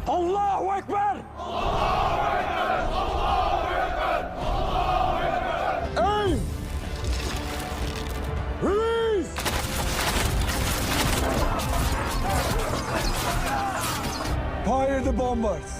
Allahu Akbar! Aim! Release! Fire the bombers!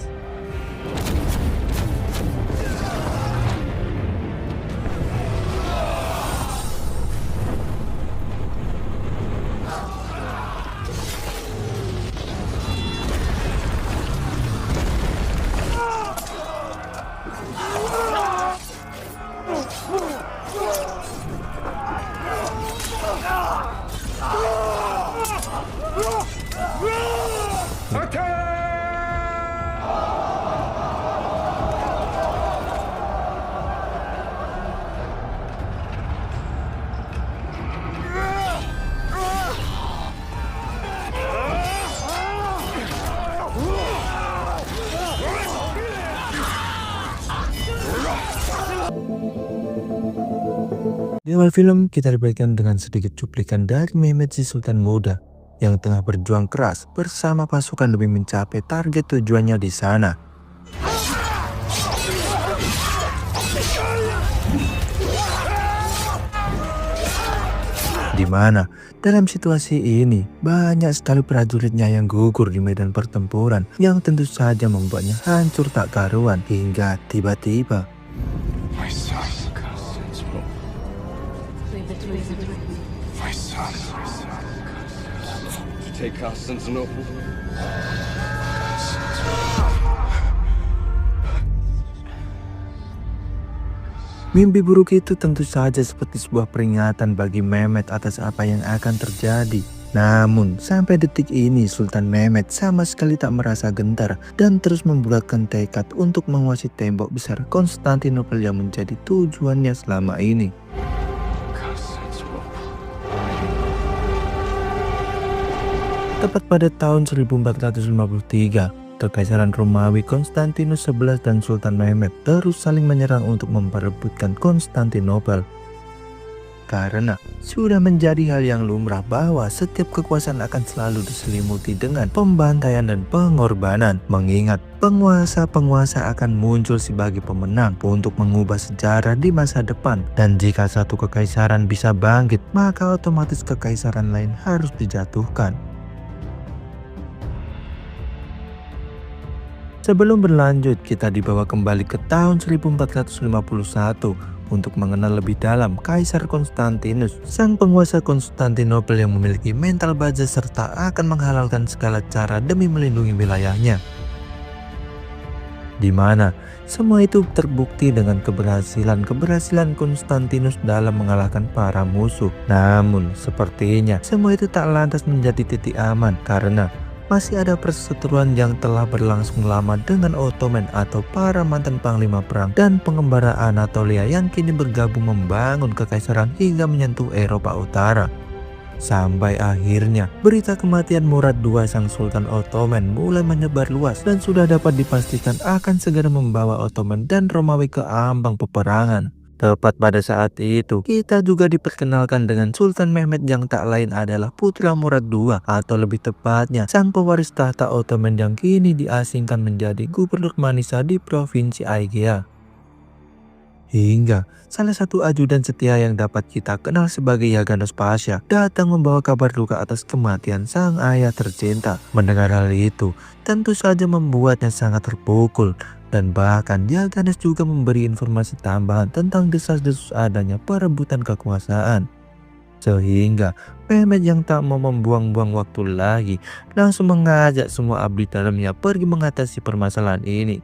Di awal film, kita diberikan dengan sedikit cuplikan dari Mehmet si Sultan muda yang tengah berjuang keras bersama pasukan demi mencapai target tujuannya di sana. Di mana dalam situasi ini banyak sekali prajuritnya yang gugur di medan pertempuran yang tentu saja membuatnya hancur tak karuan hingga tiba-tiba My son, my son, to take Constantinople. mimpi buruk itu tentu saja seperti sebuah peringatan bagi Mehmet atas apa yang akan terjadi. Namun, sampai detik ini Sultan Mehmet sama sekali tak merasa gentar dan terus membulatkan tekad untuk menguasai tembok besar Konstantinopel yang menjadi tujuannya selama ini. Tepat pada tahun 1453, Kekaisaran Romawi Konstantinus XI dan Sultan Mehmet terus saling menyerang untuk memperebutkan Konstantinopel. Karena sudah menjadi hal yang lumrah bahwa setiap kekuasaan akan selalu diselimuti dengan pembantaian dan pengorbanan, mengingat penguasa-penguasa akan muncul sebagai pemenang untuk mengubah sejarah di masa depan. Dan jika satu kekaisaran bisa bangkit, maka otomatis kekaisaran lain harus dijatuhkan. Sebelum berlanjut, kita dibawa kembali ke tahun 1451 untuk mengenal lebih dalam Kaisar Konstantinus, sang penguasa Konstantinopel yang memiliki mental baja serta akan menghalalkan segala cara demi melindungi wilayahnya. Di mana semua itu terbukti dengan keberhasilan Konstantinus dalam mengalahkan para musuh. Namun, sepertinya semua itu tak lantas menjadi titik aman karena masih ada perseteruan yang telah berlangsung lama dengan Ottoman atau para mantan panglima perang dan pengembara Anatolia yang kini bergabung membangun kekaisaran hingga menyentuh Eropa Utara. Sampai akhirnya berita kematian Murad II sang Sultan Ottoman mulai menyebar luas dan sudah dapat dipastikan akan segera membawa Ottoman dan Romawi ke ambang peperangan. Tepat pada saat itu, kita juga diperkenalkan dengan Sultan Mehmet yang tak lain adalah putra Murad II atau lebih tepatnya sang pewaris tahta Ottoman yang kini diasingkan menjadi gubernur Manisa di provinsi Aegea. Hingga salah satu ajudan setia yang dapat kita kenal sebagai Yaganos Pasha datang membawa kabar duka atas kematian sang ayah tercinta. Mendengar hal itu tentu saja membuatnya sangat terpukul. Dan bahkan Yaganos juga memberi informasi tambahan tentang desas-desus adanya perebutan kekuasaan. Sehingga Mehmet yang tak mau membuang-buang waktu lagi langsung mengajak semua abdi dalamnya pergi mengatasi permasalahan ini.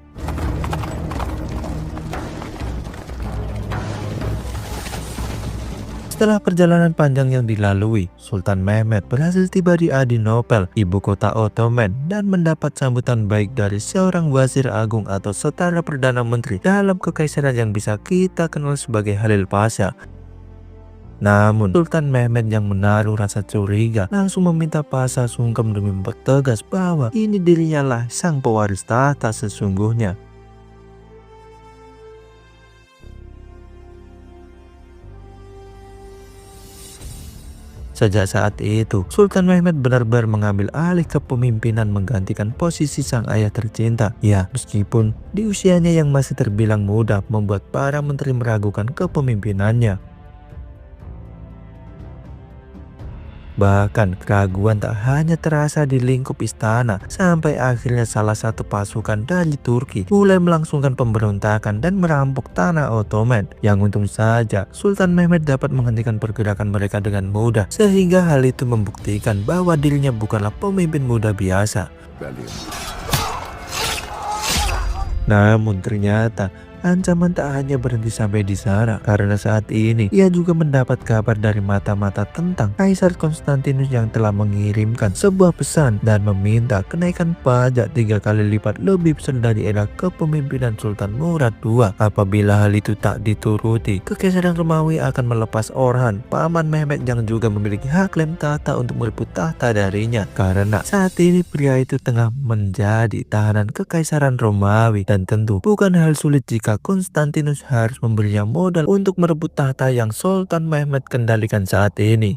Setelah perjalanan panjang yang dilalui, Sultan Mehmet berhasil tiba di Adinopel, ibu kota Ottoman, dan mendapat sambutan baik dari seorang wazir agung atau setara perdana menteri dalam kekaisaran yang bisa kita kenal sebagai Halil Pasha. Namun, Sultan Mehmet yang menaruh rasa curiga langsung meminta Pasha sungkem demi mempertegas bahwa ini dirinya lah sang pewaris tahta sesungguhnya. Sejak saat itu, Sultan Mehmed benar-benar mengambil alih kepemimpinan menggantikan posisi sang ayah tercinta. Ya, meskipun di usianya yang masih terbilang muda membuat para menteri meragukan kepemimpinannya. Bahkan keraguan tak hanya terasa di lingkup istana, sampai akhirnya salah satu pasukan dari Turki mulai melangsungkan pemberontakan dan merampok tanah Ottoman. Yang untung saja Sultan Mehmed dapat menghentikan pergerakan mereka dengan mudah, sehingga hal itu membuktikan bahwa dirinya bukanlah pemimpin muda biasa. Namun ternyata ancaman tak hanya berhenti sampai di sana, karena saat ini ia juga mendapat kabar dari mata-mata tentang Kaisar Konstantinus yang telah mengirimkan sebuah pesan dan meminta kenaikan pajak 3 kali lipat lebih besar dari era kepemimpinan Sultan Murad II. Apabila hal itu tak dituruti, Kekaisaran Romawi akan melepas Orhan, paman Mehmed yang juga memiliki hak klaim tahta untuk merebut tahta darinya, karena saat ini pria itu tengah menjadi tahanan Kekaisaran Romawi. Dan tentu bukan hal sulit jika Konstantinus harus memberinya modal untuk merebut tahta yang Sultan Mehmed kendalikan saat ini.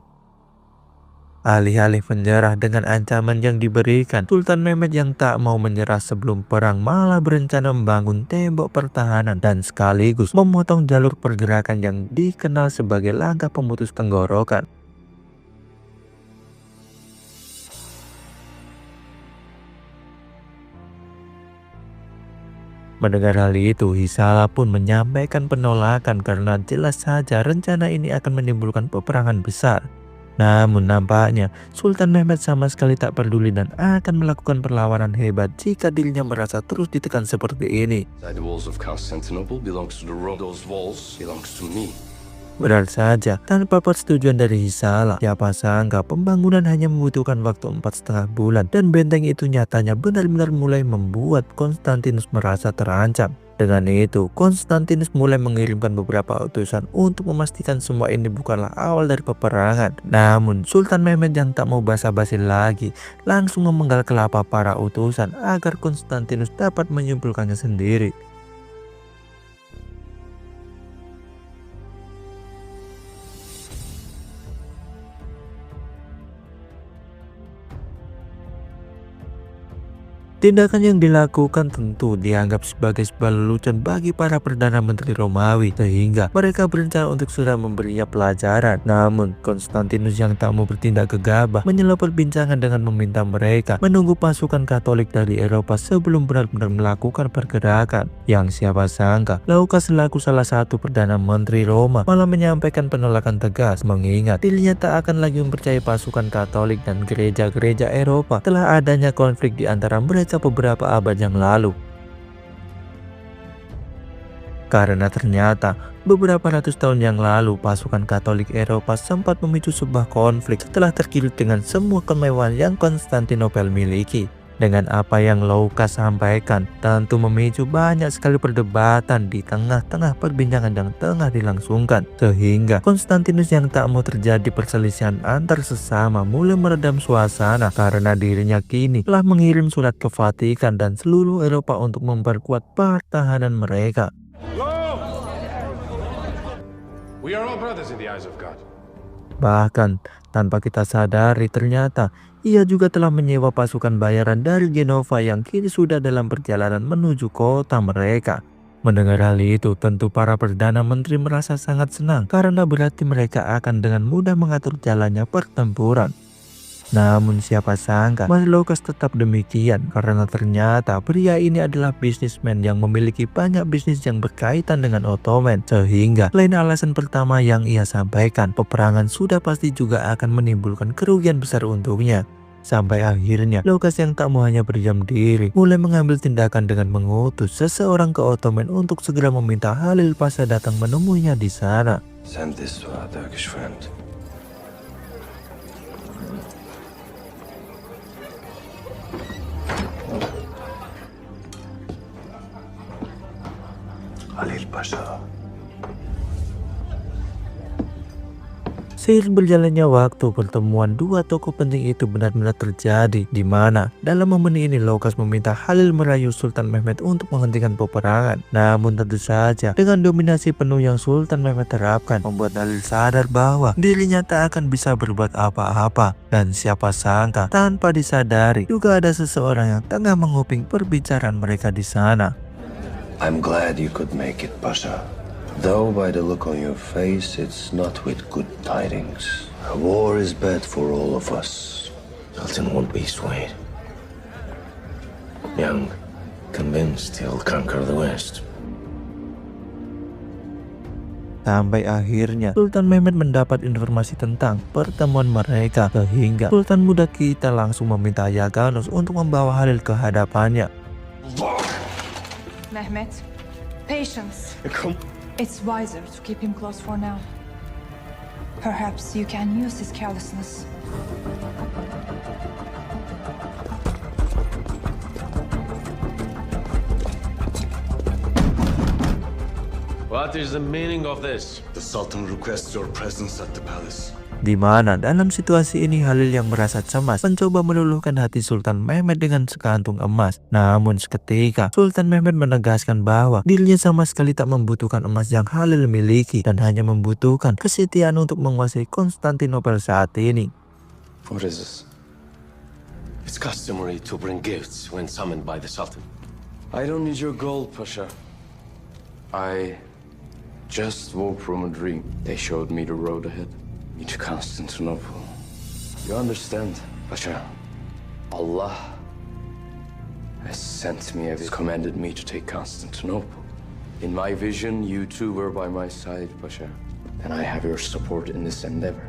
Alih-alih menyerah dengan ancaman yang diberikan, Sultan Mehmed yang tak mau menyerah sebelum perang malah berencana membangun tembok pertahanan dan sekaligus memotong jalur pergerakan yang dikenal sebagai langkah pemutus tenggorokan. Mendengar hal itu, Hisala pun menyampaikan penolakan karena jelas saja rencana ini akan menimbulkan peperangan besar. Namun nampaknya Sultan Mehmed sama sekali tak peduli dan akan melakukan perlawanan hebat jika dirinya merasa terus ditekan seperti ini. The walls of Constantinople belongs to the Rome. Those walls belongs to me. Benar saja, tanpa persetujuan dari Hisala, siapa sangka pembangunan hanya membutuhkan waktu 4,5 bulan dan benteng itu nyatanya benar-benar mulai membuat Konstantinus merasa terancam. Dengan itu, Konstantinus mulai mengirimkan beberapa utusan untuk memastikan semua ini bukanlah awal dari peperangan. Namun, Sultan Mehmed yang tak mau basa-basi lagi langsung memenggal kelapa para utusan agar Konstantinus dapat menyimpulkannya sendiri. Tindakan yang dilakukan tentu dianggap sebagai sebuah lelucon bagi para Perdana Menteri Romawi, sehingga mereka berencana untuk segera memberinya pelajaran. Namun Konstantinus yang tak mau bertindak gegabah menyela perbincangan dengan meminta mereka menunggu pasukan Katolik dari Eropa sebelum benar-benar melakukan pergerakan. Yang siapa sangka Laukas selaku salah satu Perdana Menteri Roma malah menyampaikan penolakan tegas, mengingat dirinya tak akan lagi mempercayai pasukan Katolik dan gereja-gereja Eropa telah adanya konflik di antara mereka beberapa abad yang lalu. Karena ternyata beberapa ratus tahun yang lalu pasukan Katolik Eropa sempat memicu sebuah konflik setelah tergiur dengan semua kemewahan yang Konstantinopel miliki. Dengan apa yang Laukas sampaikan tentu memicu banyak sekali perdebatan di tengah-tengah perbincangan yang tengah dilangsungkan, sehingga Konstantinus yang tak mau terjadi perselisihan antar sesama mulai meredam suasana karena dirinya kini telah mengirim surat ke Vatikan dan seluruh Eropa untuk memperkuat pertahanan mereka. We are all brothers in the eyes of God. Bahkan tanpa kita sadari ternyata ia juga telah menyewa pasukan bayaran dari Genova yang kini sudah dalam perjalanan menuju kota mereka. Mendengar hal itu, tentu para Perdana Menteri merasa sangat senang karena berarti mereka akan dengan mudah mengatur jalannya pertempuran. Namun siapa sangka Mas Laukas tetap demikian, karena ternyata pria ini adalah bisnismen yang memiliki banyak bisnis yang berkaitan dengan Ottoman, sehingga lain alasan pertama yang ia sampaikan, peperangan sudah pasti juga akan menimbulkan kerugian besar untuknya. Sampai akhirnya Laukas yang tak mau hanya berdiam diri mulai mengambil tindakan dengan mengutus seseorang ke Ottoman untuk segera meminta Halil Pasha datang menemuinya di sana. Send this to our Turkish friend. Halil Pasha. Seiring berjalannya waktu, pertemuan dua tokoh penting itu benar-benar terjadi, di mana dalam momen ini Loukas meminta Halil merayu Sultan Mehmet untuk menghentikan peperangan. Namun tentu saja dengan dominasi penuh yang Sultan Mehmet terapkan, membuat Halil sadar bahwa dirinya tak akan bisa berbuat apa-apa. Dan siapa sangka tanpa disadari juga ada seseorang yang tengah menguping perbicaraan mereka di sana. I'm glad you could make it, Pasha. Though by the look on your face, it's not with good tidings. A war is bad for all of us. Sultan won't be swayed. Young, convinced he'll conquer the West. Sampai akhirnya Sultan Mehmet mendapat informasi tentang pertemuan mereka, sehingga Sultan muda kita langsung meminta Yaganus untuk membawa Halil ke hadapannya. Mehmet, patience. It's wiser to keep him close for now. Perhaps you can use his carelessness. What is the meaning of this? The Sultan requests your presence at the palace. Di mana dalam situasi ini Halil yang merasa cemas mencoba meluluhkan hati Sultan Mehmet dengan sekantung emas. Namun seketika Sultan Mehmet menegaskan bahwa dirinya sama sekali tak membutuhkan emas yang Halil miliki dan hanya membutuhkan kesetiaan untuk menguasai Konstantinopel saat ini. What is this? It's customary to bring gifts when summoned by the Sultan. I don't need your gold, Pasha. I just woke from a dream. They showed me the road ahead. To Constantinople. You understand, Pasha? Allah has sent me, has commanded me to take Constantinople. In my vision, you two were by my side, Pasha. And I have your support in this endeavor.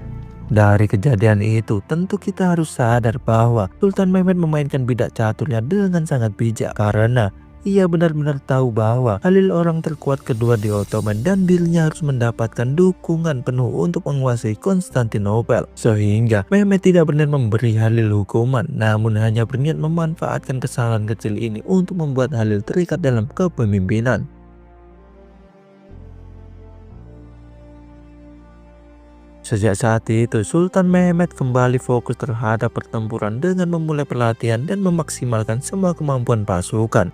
Dari kejadian itu, tentu kita harus sadar bahwa Sultan Mehmet memainkan bidak caturnya dengan sangat bijak, karena ia benar-benar tahu bahwa Halil orang terkuat kedua di Ottoman dan dirinya harus mendapatkan dukungan penuh untuk menguasai Konstantinopel. Sehingga Mehmet tidak berniat memberi Halil hukuman, namun hanya berniat memanfaatkan kesalahan kecil ini untuk membuat Halil terikat dalam kepemimpinan. Sejak saat itu, Sultan Mehmet kembali fokus terhadap pertempuran dengan memulai pelatihan dan memaksimalkan semua kemampuan pasukan.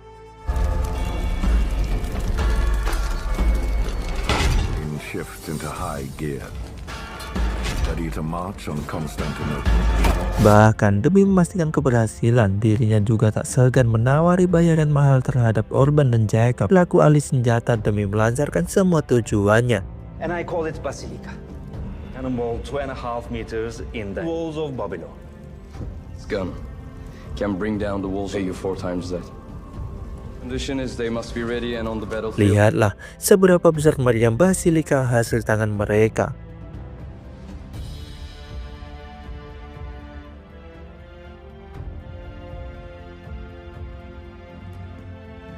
Shift into high gear. Ready to march on Constantinople. Bahkan demi memastikan keberhasilan, dirinya juga tak segan menawari bayaran mahal terhadap Orban dan Jacob, pelaku ahli senjata, demi melancarkan semua tujuannya. And I call it Basilica. Cannonball 2.5 meters in the walls of Babylon. This gun can bring down the walls. Pay you 4 times that. Condition is they must be ready and on the battlefield. Lihatlah seberapa besar meriam Basilika hasil tangan mereka.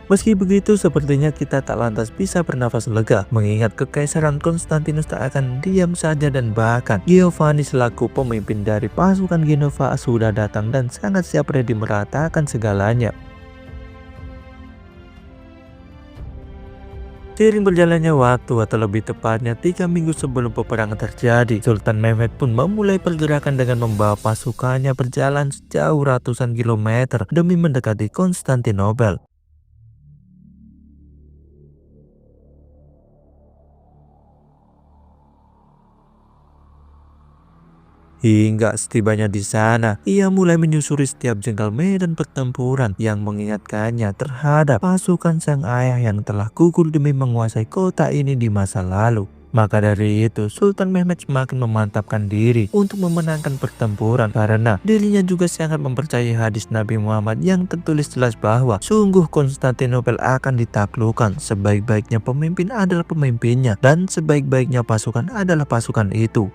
Meski begitu, sepertinya kita tak lantas bisa bernafas lega, mengingat Kekaisaran Konstantinus tak akan diam saja, dan bahkan Giovanni selaku pemimpin dari pasukan Genova sudah datang dan sangat siap ready meratakan segalanya. Seiring berjalannya waktu, atau lebih tepatnya 3 minggu sebelum peperangan terjadi, Sultan Mehmet pun memulai pergerakan dengan membawa pasukannya berjalan sejauh ratusan kilometer demi mendekati Konstantinopel. Hingga setibanya di sana, ia mulai menyusuri setiap jengkal medan pertempuran yang mengingatkannya terhadap pasukan sang ayah yang telah gugur demi menguasai kota ini di masa lalu. Maka dari itu, Sultan Mehmet semakin memantapkan diri untuk memenangkan pertempuran, karena dirinya juga sangat mempercayai hadis Nabi Muhammad yang tertulis jelas bahwa sungguh Konstantinopel akan ditaklukkan. Sebaik-baiknya pemimpin adalah pemimpinnya, dan sebaik-baiknya pasukan adalah pasukan itu.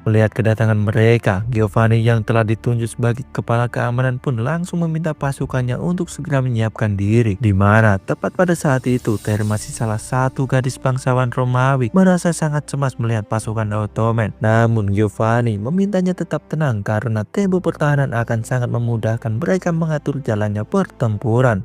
Melihat kedatangan mereka, Giovanni yang telah ditunjuk sebagai kepala keamanan pun langsung meminta pasukannya untuk segera menyiapkan diri. Di mana tepat pada saat itu, Thermasi, salah satu gadis bangsawan Romawi, merasa sangat cemas melihat pasukan Ottoman. Namun Giovanni memintanya tetap tenang karena tembok pertahanan akan sangat memudahkan mereka mengatur jalannya pertempuran.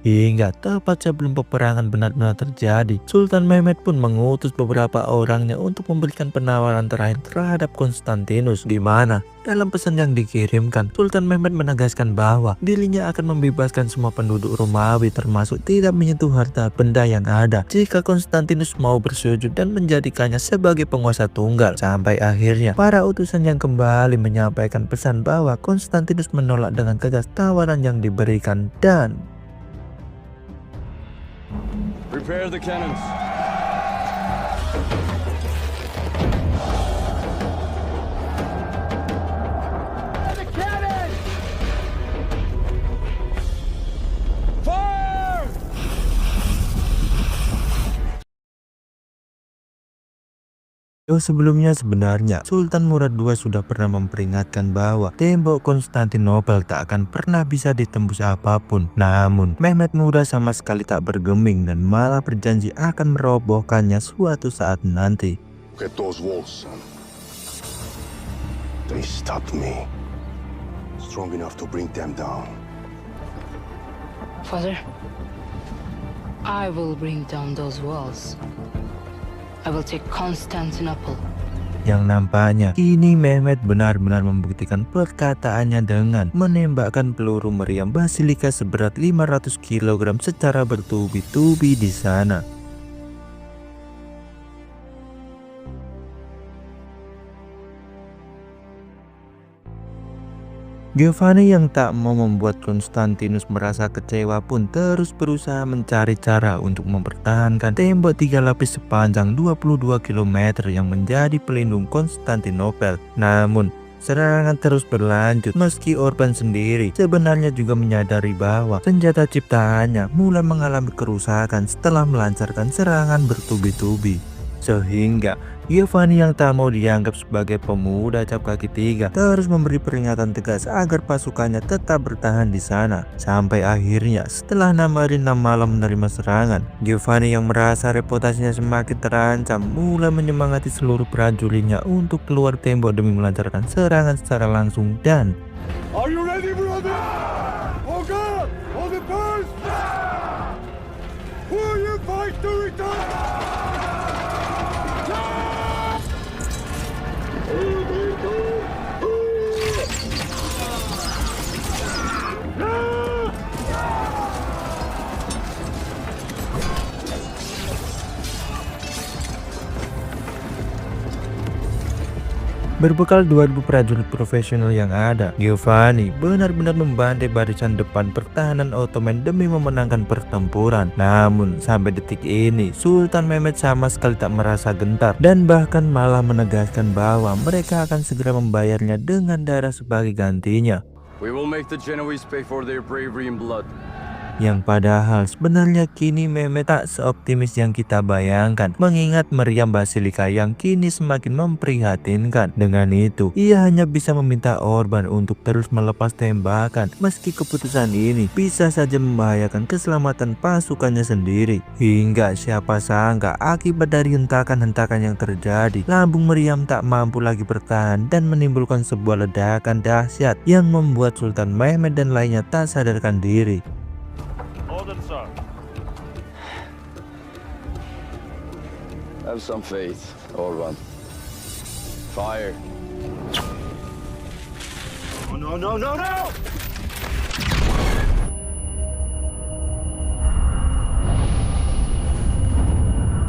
Hingga tepat sebelum peperangan benar-benar terjadi, Sultan Mehmed pun mengutus beberapa orangnya untuk memberikan penawaran terakhir terhadap Konstantinus, di mana dalam pesan yang dikirimkan, Sultan Mehmed menegaskan bahwa dirinya akan membebaskan semua penduduk Romawi termasuk tidak menyentuh harta benda yang ada jika Konstantinus mau bersujud dan menjadikannya sebagai penguasa tunggal. Sampai akhirnya para utusan yang kembali menyampaikan pesan bahwa Konstantinus menolak dengan tegas tawaran yang diberikan dan Prepare the cannons. Sebelumnya sebenarnya Sultan Murad II sudah pernah memperingatkan bahwa tembok Konstantinopel tak akan pernah bisa ditembus apapun. Namun Mehmed Muda sama sekali tak bergeming dan malah berjanji akan merobohkannya suatu saat nanti. Look at those walls, son. They stopped me. Strong enough to bring them down. Father, I will bring down those walls. I will take Constantinople. Yang nampaknya kini Mehmed benar-benar membuktikan perkataannya dengan menembakkan peluru meriam basilika seberat 500 kg secara bertubi-tubi di sana. Giovanni yang tak mau membuat Konstantinus merasa kecewa pun terus berusaha mencari cara untuk mempertahankan tembok 3 lapis sepanjang 22 km yang menjadi pelindung Konstantinopel. Namun serangan terus berlanjut meski Orban sendiri sebenarnya juga menyadari bahwa senjata ciptaannya mulai mengalami kerusakan setelah melancarkan serangan bertubi-tubi. Sehingga Giovanni yang tak mau dianggap sebagai pemuda cap kaki 3 terus memberi peringatan tegas agar pasukannya tetap bertahan di sana. Sampai akhirnya setelah 6 hari 6 malam menerima serangan, Giovanni yang merasa reputasinya semakin terancam mulai menyemangati seluruh prajuritnya untuk keluar tembok demi melancarkan serangan secara langsung dan Are you ready, brother? Oh God! Hold it first! Will you fight to return? Berbekal 2000 prajurit profesional yang ada, Giovanni benar-benar membantai barisan depan pertahanan Ottoman demi memenangkan pertempuran. Namun sampai detik ini Sultan Mehmed sama sekali tak merasa gentar dan bahkan malah menegaskan bahwa mereka akan segera membayarnya dengan darah sebagai gantinya. We will make the Genoese pay for their bravery and blood. Yang padahal sebenarnya kini Mehmed tak seoptimis yang kita bayangkan, mengingat meriam basilika yang kini semakin memprihatinkan. Dengan itu, ia hanya bisa meminta Orban untuk terus melepas tembakan, meski keputusan ini bisa saja membahayakan keselamatan pasukannya sendiri. Hingga siapa sangka akibat dari hentakan-hentakan yang terjadi, lambung meriam tak mampu lagi bertahan dan menimbulkan sebuah ledakan dahsyat yang membuat Sultan Mehmed dan lainnya tak sadarkan diri. Have some faith, Orban. Fire. No, no, no, no!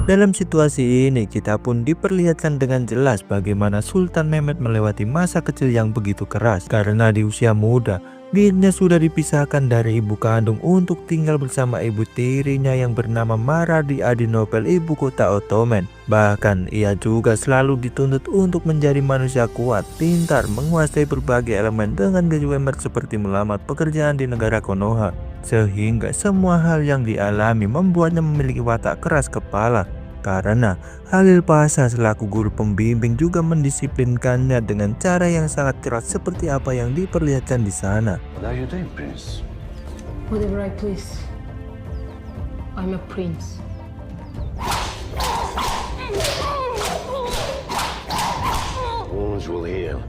Dalam situasi ini, kita pun diperlihatkan dengan jelas bagaimana Sultan Mehmed melewati masa kecil yang begitu keras. Karena di usia muda, dirinya sudah dipisahkan dari ibu kandung untuk tinggal bersama ibu tirinya yang bernama Mara di Adrianople, ibu kota Ottoman. Bahkan ia juga selalu dituntut untuk menjadi manusia kuat, pintar, menguasai berbagai elemen dengan gaji seperti melamar pekerjaan di negara Konoha. Sehingga semua hal yang dialami membuatnya memiliki watak keras kepala. Karena Halil Pasha selaku guru pembimbing juga mendisiplinkannya dengan cara yang sangat keras seperti apa yang diperlihatkan di sana. What are you doing, Prince? Whatever I please. I'm a prince. Wounds will heal.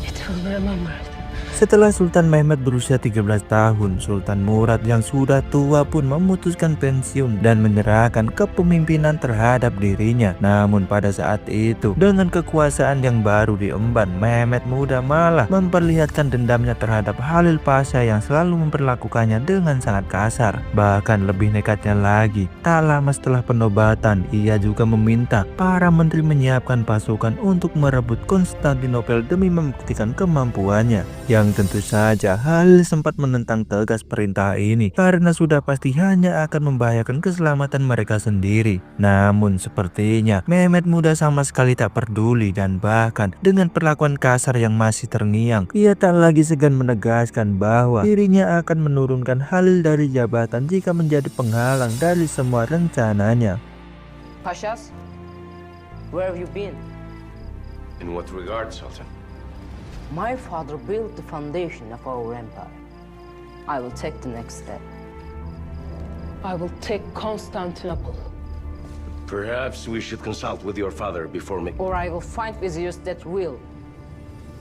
It will be remembered. Setelah Sultan Mehmed berusia 13 tahun, Sultan Murad yang sudah tua pun memutuskan pensiun dan menyerahkan kepemimpinan terhadap dirinya. Namun pada saat itu, dengan kekuasaan yang baru diemban, Mehmed Muda malah memperlihatkan dendamnya terhadap Halil Pasha yang selalu memperlakukannya dengan sangat kasar. Bahkan lebih nekatnya lagi, tak lama setelah penobatan, ia juga meminta para menteri menyiapkan pasukan untuk merebut Konstantinopel demi membuktikan kemampuannya. Yang tentu saja Halil sempat menentang tegas perintah ini karena sudah pasti hanya akan membahayakan keselamatan mereka sendiri. Namun sepertinya Mehmed Muda sama sekali tak peduli, dan bahkan dengan perlakuan kasar yang masih terngiang, ia tak lagi segan menegaskan bahwa dirinya akan menurunkan Halil dari jabatan jika menjadi penghalang dari semua rencananya. Pashas, where have you been? In what regard, Sultan? My father built the foundation of our empire. I will take the next step. I will take Constantinople. Perhaps we should consult with your father before making... Or I will find viziers that will.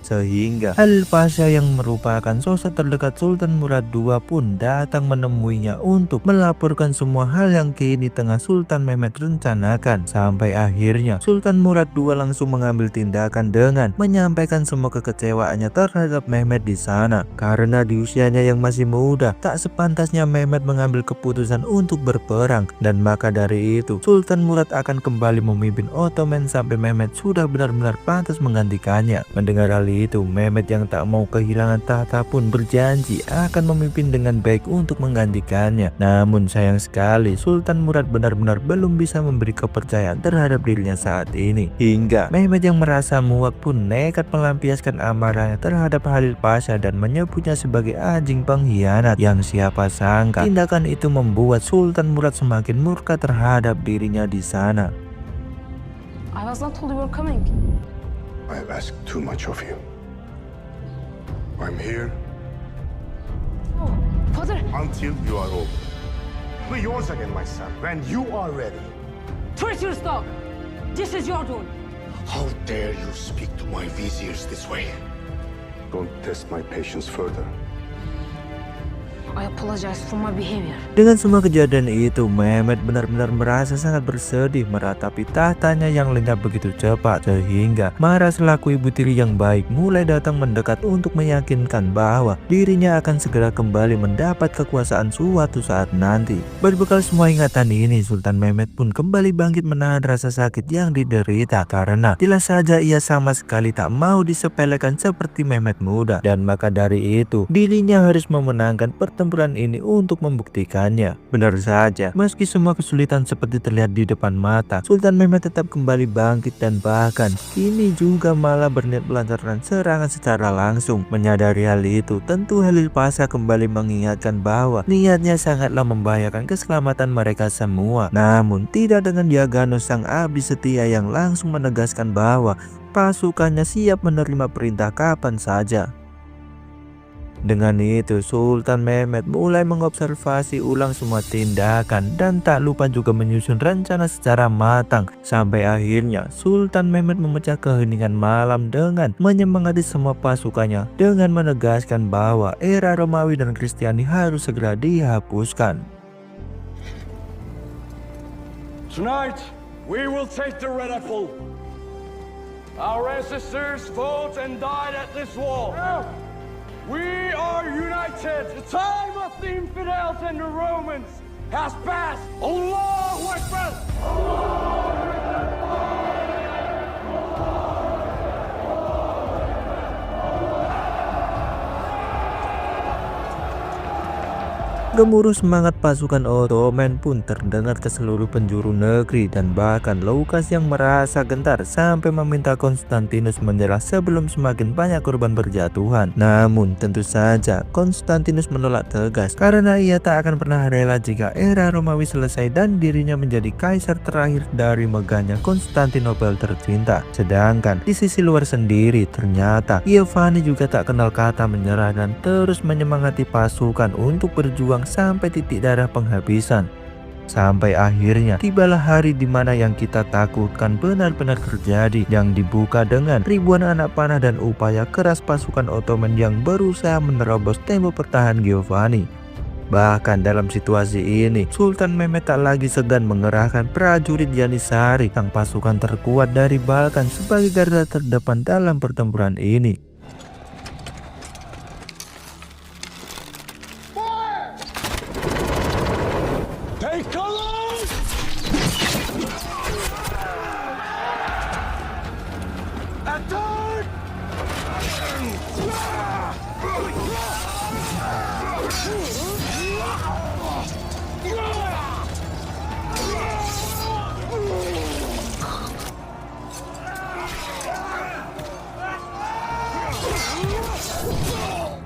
Sehingga Halil Pasha yang merupakan sosok terdekat Sultan Murad II pun datang menemuinya untuk melaporkan semua hal yang kini tengah Sultan Mehmed rencanakan. Sampai akhirnya Sultan Murad II langsung mengambil tindakan dengan menyampaikan semua kekecewaannya terhadap Mehmed di sana. Karena di usianya yang masih muda, tak sepantasnya Mehmed mengambil keputusan untuk berperang, dan maka dari itu Sultan Murad akan kembali memimpin Ottoman sampai Mehmed sudah benar-benar pantas menggantikannya. Mendengar hal itu, Mehmed yang tak mau kehilangan tahta pun berjanji akan memimpin dengan baik untuk menggantikannya. Namun sayang sekali Sultan Murad benar-benar belum bisa memberi kepercayaan terhadap dirinya saat ini. Hingga Mehmed yang merasa muak pun nekat melampiaskan amarahnya terhadap Halil Pasha dan menyebutnya sebagai anjing pengkhianat. Yang siapa sangka tindakan itu membuat Sultan Murad semakin murka terhadap dirinya di sana. I was not told you were coming. I have asked too much of you. I'm here Oh, father. until you are old. Be yours again, my son, when you are ready. Traitorous dog. This is your doing. How dare you speak to my viziers this way? Don't test my patience further. I apologize for my behavior. Dengan semua kejadian itu, Mehmed benar-benar merasa sangat bersedih meratapi tahtanya yang lenyap begitu cepat, sehingga Mara selaku ibu tiri yang baik mulai datang mendekat untuk meyakinkan bahwa dirinya akan segera kembali mendapat kekuasaan suatu saat nanti. Berbekal semua ingatan ini, Sultan Mehmed pun kembali bangkit menahan rasa sakit yang diderita karena jelas saja ia sama sekali tak mau disepelekan seperti Mehmed Muda, dan maka dari itu dirinya harus memenangkan pertempuran ini untuk membuktikannya. Benar saja, meski semua kesulitan seperti terlihat di depan mata, Sultan Mehmed tetap kembali bangkit dan bahkan kini juga malah berniat melancarkan serangan secara langsung. Menyadari hal itu, tentu Halil Pasha kembali mengingatkan bahwa niatnya sangatlah membahayakan keselamatan mereka semua. Namun tidak dengan Yagano sang abdi setia yang langsung menegaskan bahwa pasukannya siap menerima perintah kapan saja. Dengan itu, Sultan Mehmed mulai mengobservasi ulang semua tindakan dan tak lupa juga menyusun rencana secara matang. Sampai akhirnya, Sultan Mehmed memecah keheningan malam dengan menyemangati semua pasukannya dengan menegaskan bahwa era Romawi dan Kristiani harus segera dihapuskan. Tonight, we will take the Red Apple. Our ancestors fought and died at this wall. We are united. The time of the infidels and the Romans has passed. Allahu Akbar! Gemuruh semangat pasukan Ottoman pun terdengar ke seluruh penjuru negeri, dan bahkan Lukas yang merasa gentar sampai meminta Konstantinus menyerah sebelum semakin banyak korban berjatuhan. Namun tentu saja Konstantinus menolak tegas karena ia tak akan pernah rela jika era Romawi selesai dan dirinya menjadi kaisar terakhir dari megahnya Konstantinopel tercinta. Sedangkan di sisi luar sendiri, ternyata Giovanni juga tak kenal kata menyerah dan terus menyemangati pasukan untuk berjuang sampai titik darah penghabisan. Sampai akhirnya tibalah hari di mana yang kita takutkan benar-benar terjadi, yang dibuka dengan ribuan anak panah dan upaya keras pasukan Ottoman yang berusaha menerobos tembok pertahanan Giovanni. Bahkan dalam situasi ini, Sultan Mehmed tak lagi segan mengerahkan prajurit Janissary, sang pasukan terkuat dari Balkan, sebagai garda terdepan dalam pertempuran ini. Take cover! Attack!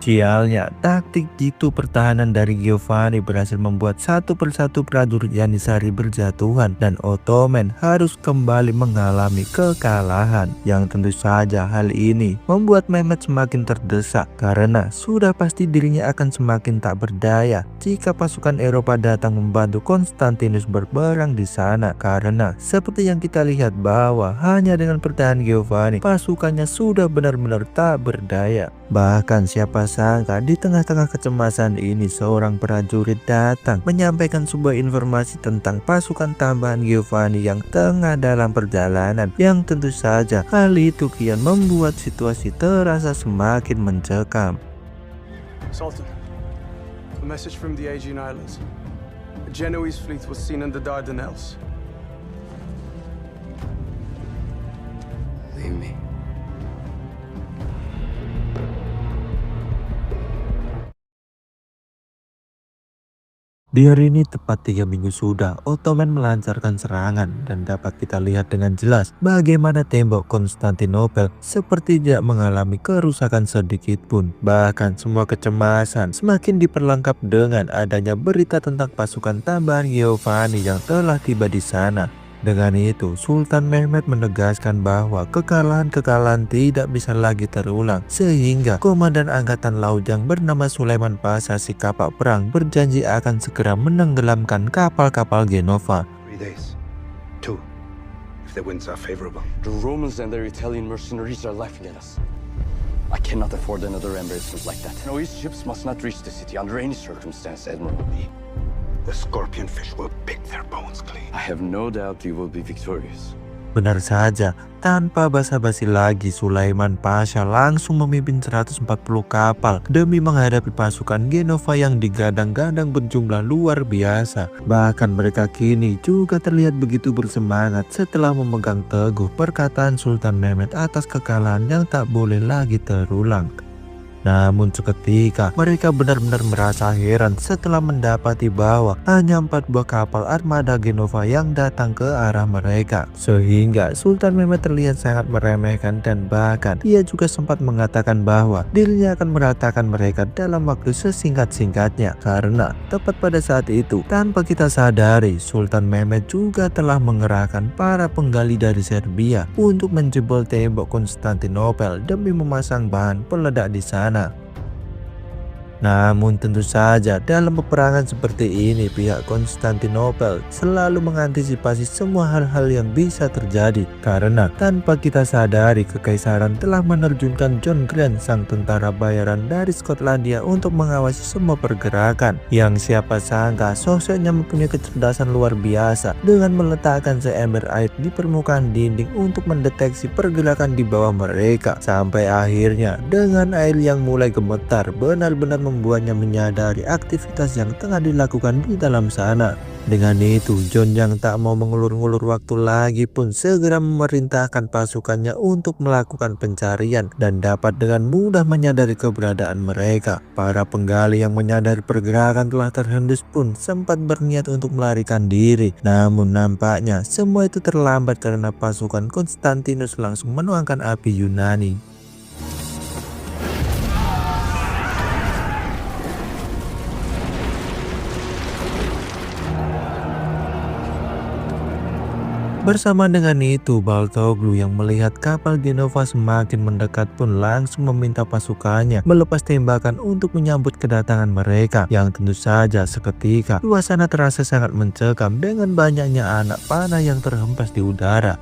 Sialnya, taktik jitu pertahanan dari Giovanni berhasil membuat satu persatu prajurit Janissary berjatuhan dan Ottoman harus kembali mengalami kekalahan. Yang tentu saja hal ini membuat Mehmed semakin terdesak karena sudah pasti dirinya akan semakin tak berdaya jika pasukan Eropa datang membantu Konstantinus berperang di sana. Karena seperti yang kita lihat bahwa hanya dengan pertahanan Giovanni, pasukannya sudah benar-benar tak berdaya. Bahkan siapa sangka di tengah-tengah kecemasan ini seorang prajurit datang menyampaikan sebuah informasi tentang pasukan tambahan Giovanni yang tengah dalam perjalanan, yang tentu saja hal itu kian membuat situasi terasa semakin mencekam. Sultan, a message from the Aegean Islands. A Genoese fleet was seen in the Dardanelles. Leave me. Di hari ini tepat 3 minggu sudah Ottoman melancarkan serangan, dan dapat kita lihat dengan jelas bagaimana tembok Konstantinopel seperti tidak mengalami kerusakan sedikit pun. Bahkan semua kecemasan semakin diperlengkap dengan adanya berita tentang pasukan tambahan Giovanni yang telah tiba di sana. Dengan itu, Sultan Mehmed menegaskan bahwa kekalahan-kekalahan tidak bisa lagi terulang, sehingga Komandan Angkatan Laut yang bernama Sulaiman Pasha si kapak perang berjanji akan segera menenggelamkan kapal-kapal Genova. 3 days. 2, if the winds are favorable. The Romans and their Italian mercenaries are laughing at us. I cannot afford another embarrassment like that. Genoese ships must not reach the city under any circumstance, Admiral B. The scorpion fish will pick their bones clean. I have no doubt you will be victorious. Benar saja, tanpa basa-basi lagi Sulaiman Pasha langsung memimpin 140 kapal demi menghadapi pasukan Genova yang digadang-gadang berjumlah luar biasa. Bahkan mereka kini juga terlihat begitu bersemangat setelah memegang teguh perkataan Sultan Mehmed atas kekalahan yang tak boleh lagi terulang. Namun seketika mereka benar-benar merasa heran setelah mendapati bahwa hanya 4 buah kapal armada Genova yang datang ke arah mereka. Sehingga Sultan Mehmed terlihat sangat meremehkan, dan bahkan ia juga sempat mengatakan bahwa dirinya akan meratakan mereka dalam waktu sesingkat-singkatnya. Karena tepat pada saat itu, tanpa kita sadari, Sultan Mehmed juga telah mengerahkan para penggali dari Serbia untuk menjebol tembok Konstantinopel demi memasang bahan peledak di sana. Namun tentu saja dalam peperangan seperti ini pihak Konstantinopel selalu mengantisipasi semua hal-hal yang bisa terjadi, karena tanpa kita sadari kekaisaran telah menerjunkan John Grant, sang tentara bayaran dari Skotlandia, untuk mengawasi semua pergerakan, yang siapa sangka sosoknya mempunyai kecerdasan luar biasa dengan meletakkan seember air di permukaan dinding untuk mendeteksi pergerakan di bawah mereka. Sampai akhirnya dengan air yang mulai gemetar benar-benar membuatnya menyadari aktivitas yang tengah dilakukan di dalam sana. Dengan itu, John yang tak mau mengulur-ngulur waktu lagi pun segera memerintahkan pasukannya untuk melakukan pencarian dan dapat dengan mudah menyadari keberadaan mereka. Para penggali yang menyadari pergerakan telah terhendus pun sempat berniat untuk melarikan diri. Namun nampaknya semua itu terlambat karena pasukan Konstantinus langsung menuangkan api Yunani. Bersama dengan itu, Baltoglu yang melihat kapal Genova semakin mendekat pun langsung meminta pasukannya melepas tembakan untuk menyambut kedatangan mereka, yang tentu saja seketika suasana terasa sangat mencekam dengan banyaknya anak panah yang terhempas di udara.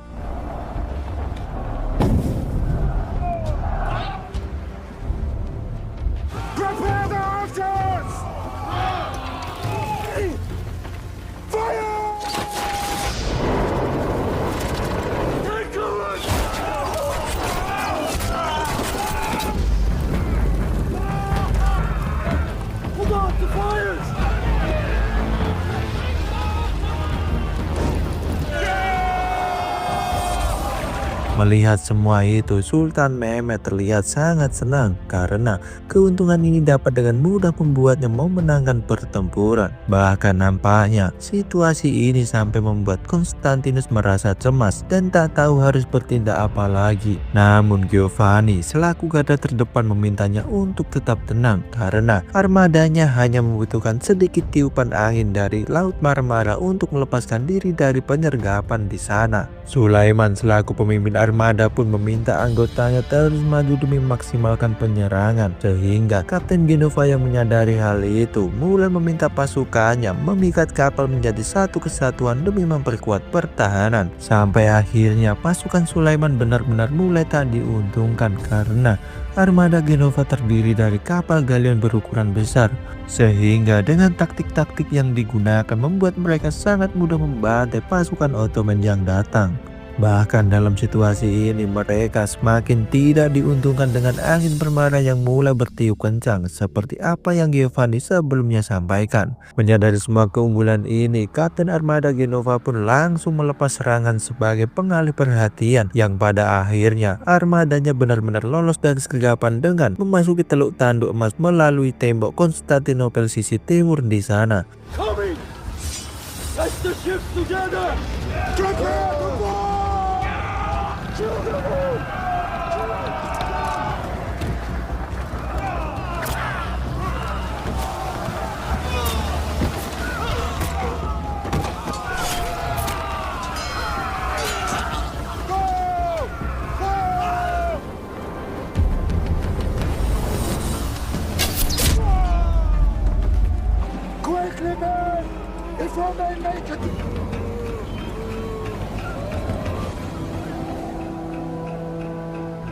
Melihat semua itu, Sultan Mehmed terlihat sangat senang karena keuntungan ini dapat dengan mudah membuatnya memenangkan pertempuran. Bahkan nampaknya situasi ini sampai membuat Konstantinus merasa cemas dan tak tahu harus bertindak apa lagi. Namun Giovanni selaku garda terdepan memintanya untuk tetap tenang karena armadanya hanya membutuhkan sedikit tiupan angin dari Laut Marmara untuk melepaskan diri dari penyergapan di sana. Sulaiman selaku pemimpin armada pun meminta anggotanya terus maju demi memaksimalkan penyerangan, sehingga Kapten Genova yang menyadari hal itu mulai meminta pasukannya memikat kapal menjadi satu kesatuan demi memperkuat pertahanan. Sampai akhirnya pasukan Sulaiman benar-benar mulai tak diuntungkan karena armada Genova terdiri dari kapal galion berukuran besar, sehingga dengan taktik-taktik yang digunakan membuat mereka sangat mudah membantai pasukan Ottoman yang datang. Bahkan dalam situasi ini mereka semakin tidak diuntungkan dengan angin Marmara yang mulai bertiup kencang seperti apa yang Giovanni sebelumnya sampaikan. Menyadari semua keunggulan ini, Kapten Armada Genova pun langsung melepas serangan sebagai pengalih perhatian, yang pada akhirnya armadanya benar-benar lolos dari sergapan dengan memasuki Teluk Tanduk Emas melalui tembok Konstantinopel sisi timur di sana. Coming! Let's the ships together! Prepare to board! Quickly, men! Before they make it!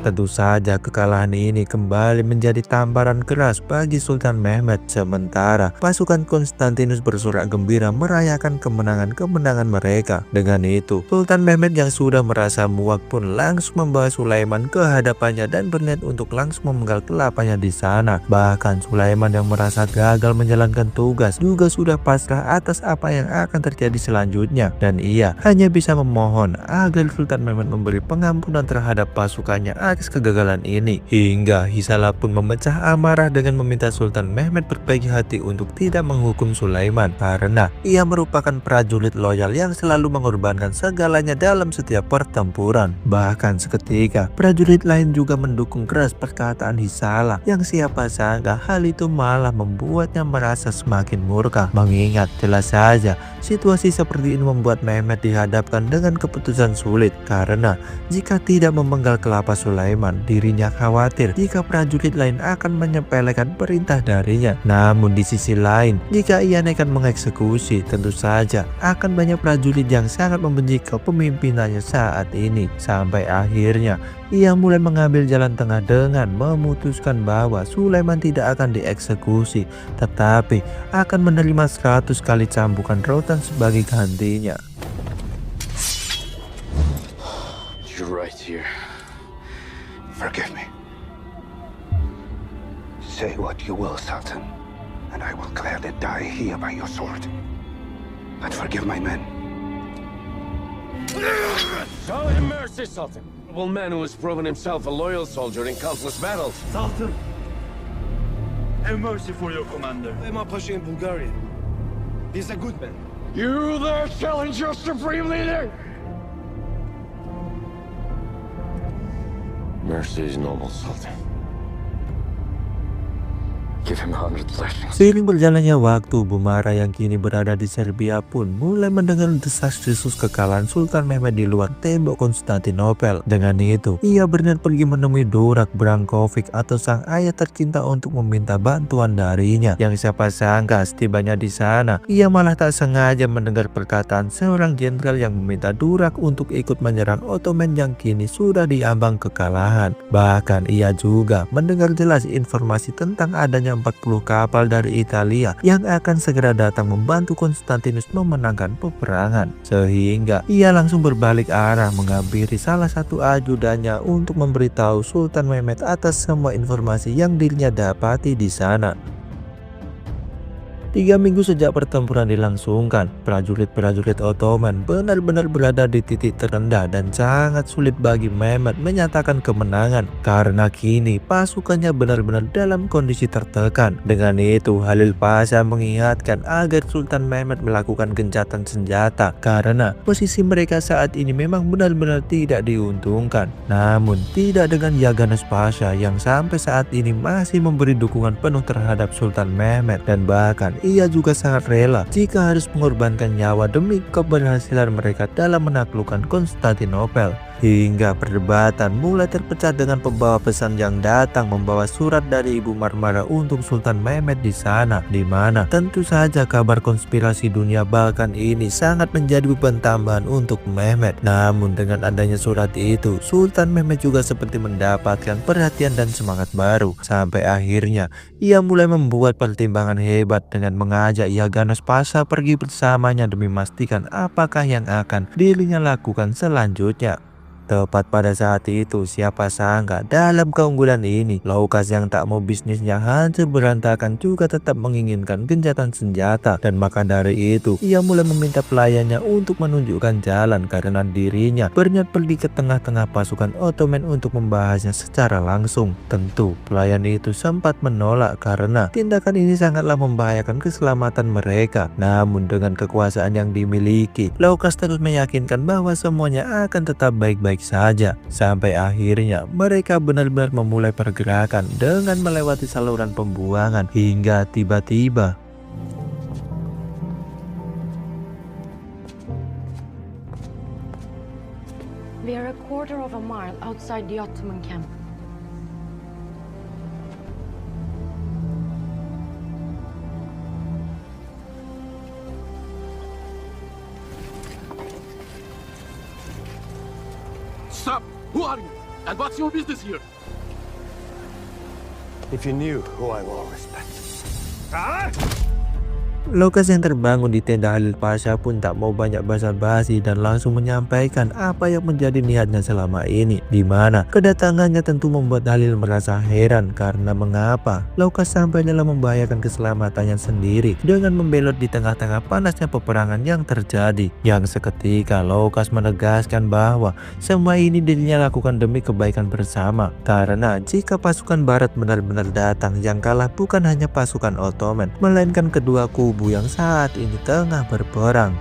Tentu saja kekalahan ini kembali menjadi tamparan keras bagi Sultan Mehmed, sementara pasukan Konstantinus bersorak gembira merayakan kemenangan-kemenangan mereka. Dengan itu, Sultan Mehmed yang sudah merasa muak pun langsung membawa Sulaiman ke hadapannya dan berniat untuk langsung memenggal kelapanya di sana. Bahkan Sulaiman yang merasa gagal menjalankan tugas juga sudah pasrah atas apa yang akan terjadi selanjutnya, dan ia hanya bisa memohon agar Sultan Mehmed memberi pengampunan terhadap pasukannya atas kegagalan ini. Hingga Hisala pun memecah amarah dengan meminta Sultan Mehmed berbaik hati untuk tidak menghukum Sulaiman karena ia merupakan prajurit loyal yang selalu mengorbankan segalanya dalam setiap pertempuran. Bahkan seketika prajurit lain juga mendukung keras perkataan Hisala, yang siapa sangka hal itu malah membuatnya merasa semakin murka, mengingat jelas saja situasi seperti ini membuat Mehmed dihadapkan dengan keputusan sulit karena jika tidak memenggal kelapa Sulaiman, dirinya khawatir jika prajurit lain akan menyepelekan perintah darinya. Namun di sisi lain, jika ia nekat mengeksekusi, tentu saja akan banyak prajurit yang sangat membenci kepemimpinannya saat ini. Sampai akhirnya ia mulai mengambil jalan tengah dengan memutuskan bahwa Sulaiman tidak akan dieksekusi, tetapi akan menerima 100 kali cambukan rotan sebagai gantinya. You're right here. Forgive me. Say what you will, Sultan, and I will gladly die here by your sword. But forgive my men. Show him mercy, Sultan. A noble man who has proven himself a loyal soldier in countless battles. Sultan, have mercy for your commander. Süleyman Pasha in Bulgaria. He's a good man. You there challenge your supreme leader? Mercy is noble, Sultan. Give him 100 blessings. Seiring berjalannya waktu, Bumara yang kini berada di Serbia pun mulai mendengar desas-desus kekalahan Sultan Mehmed di luar tembok Konstantinopel. Dengan itu, ia berniat pergi menemui Durak Brankovic atau sang ayah tercinta untuk meminta bantuan darinya. Yang siapa sangka setibanya di sana, ia malah tak sengaja mendengar perkataan seorang jenderal yang meminta Durak untuk ikut menyerang Ottoman yang kini sudah diambang kekalahan. Bahkan ia juga mendengar jelas informasi tentang adanya 40 kapal dari Italia yang akan segera datang membantu Konstantinus memenangkan peperangan. Sehingga ia langsung berbalik arah menghampiri salah satu ajudannya untuk memberitahu Sultan Mehmed atas semua informasi yang dirinya dapati di sana. 3 minggu sejak pertempuran dilangsungkan, prajurit-prajurit Ottoman benar-benar berada di titik terendah dan sangat sulit bagi Mehmed menyatakan kemenangan karena kini pasukannya benar-benar dalam kondisi tertekan. Dengan itu, Halil Pasha mengingatkan agar Sultan Mehmed melakukan gencatan senjata karena posisi mereka saat ini memang benar-benar tidak diuntungkan. Namun, tidak dengan Yaganos Pasha yang sampai saat ini masih memberi dukungan penuh terhadap Sultan Mehmed dan bahkan ia juga sangat rela jika harus mengorbankan nyawa demi keberhasilan mereka dalam menaklukkan Konstantinopel. Hingga perdebatan mulai terpecah dengan pembawa pesan yang datang membawa surat dari Ibu Marmara untuk Sultan Mehmed di sana, di mana tentu saja kabar konspirasi dunia Balkan ini sangat menjadi beban tambahan untuk Mehmed. Namun dengan adanya surat itu, Sultan Mehmed juga seperti mendapatkan perhatian dan semangat baru. Sampai akhirnya ia mulai membuat pertimbangan hebat dengan mengajak Yaganos Pasha pergi bersamanya demi memastikan apakah yang akan dirinya lakukan selanjutnya. Tepat pada saat itu, siapa sangka dalam keunggulan ini, Loukas yang tak mau bisnisnya hancur berantakan juga tetap menginginkan gencatan senjata. Dan maka dari itu, ia mulai meminta pelayannya untuk menunjukkan jalan karena dirinya berniat pergi ke tengah-tengah pasukan Ottoman untuk membahasnya secara langsung. Tentu, pelayan itu sempat menolak karena tindakan ini sangatlah membahayakan keselamatan mereka. Namun dengan kekuasaan yang dimiliki, Loukas terus meyakinkan bahwa semuanya akan tetap baik-baik saja. Sampai akhirnya mereka benar-benar memulai pergerakan dengan melewati saluran pembuangan hingga tiba-tiba We are a quarter of a mile outside the Ottoman camp. Stop! Who are you? And what's your business here? If you knew who I will respect. Loukas yang terbangun di tenda Halil Pasha pun tak mau banyak basa-basi dan langsung menyampaikan apa yang menjadi niatnya selama ini, di mana kedatangannya tentu membuat Halil merasa heran karena mengapa Loukas sampai dalam membahayakan keselamatannya sendiri dengan membelot di tengah-tengah panasnya peperangan yang terjadi. Yang seketika Loukas menegaskan bahwa semua ini dirinya lakukan demi kebaikan bersama, karena jika pasukan barat benar-benar datang, yang kalah bukan hanya pasukan Ottoman melainkan kedua kubu yang saat ini tengah berperang.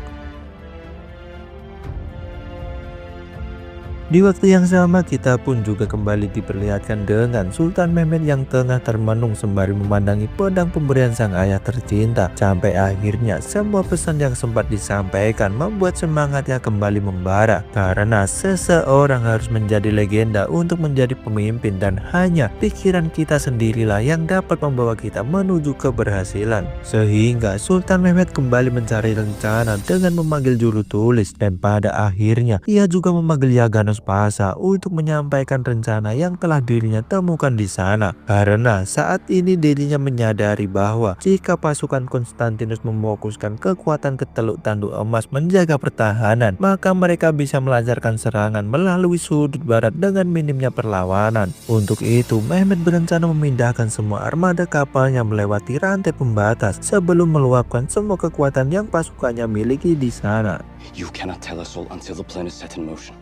Di waktu yang sama kita pun juga kembali diperlihatkan dengan Sultan Mehmed yang tengah termenung sembari memandangi pedang pemberian sang ayah tercinta. Sampai akhirnya semua pesan yang sempat disampaikan membuat semangatnya kembali membara, karena seseorang harus menjadi legenda untuk menjadi pemimpin dan hanya pikiran kita sendirilah yang dapat membawa kita menuju keberhasilan. Sehingga Sultan Mehmed kembali mencari rencana dengan memanggil juru tulis, dan pada akhirnya ia juga memanggil Yaganos Pasha untuk menyampaikan rencana yang telah dirinya temukan di sana. Karena saat ini dirinya menyadari bahwa jika pasukan Konstantinus memfokuskan kekuatan ke Teluk Tanduk Emas menjaga pertahanan, maka mereka bisa melancarkan serangan melalui sudut barat dengan minimnya perlawanan. Untuk itu, Mehmed berencana memindahkan semua armada kapalnya melewati rantai pembatas sebelum meluapkan semua kekuatan yang pasukannya miliki di sana. You cannot tell us all until the plan is set in motion.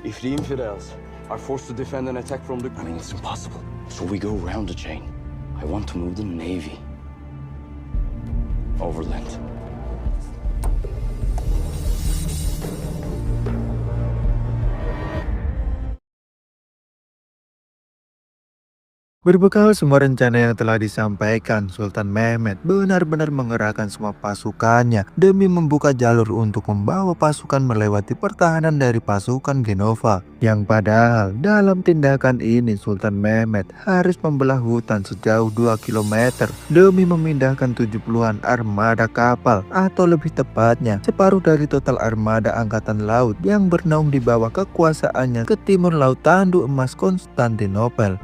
If the infidels are forced to defend an attack from the... I mean, it's impossible. So we go around the chain. I want to move the navy overland. Berbekal semua rencana yang telah disampaikan, Sultan Mehmed benar-benar mengerahkan semua pasukannya demi membuka jalur untuk membawa pasukan melewati pertahanan dari pasukan Genova. Yang padahal dalam tindakan ini Sultan Mehmed harus membelah hutan sejauh 2 km demi memindahkan 70-an armada kapal, atau lebih tepatnya separuh dari total armada angkatan laut yang bernaung di bawah kekuasaannya ke timur laut Tanduk Emas Konstantinopel.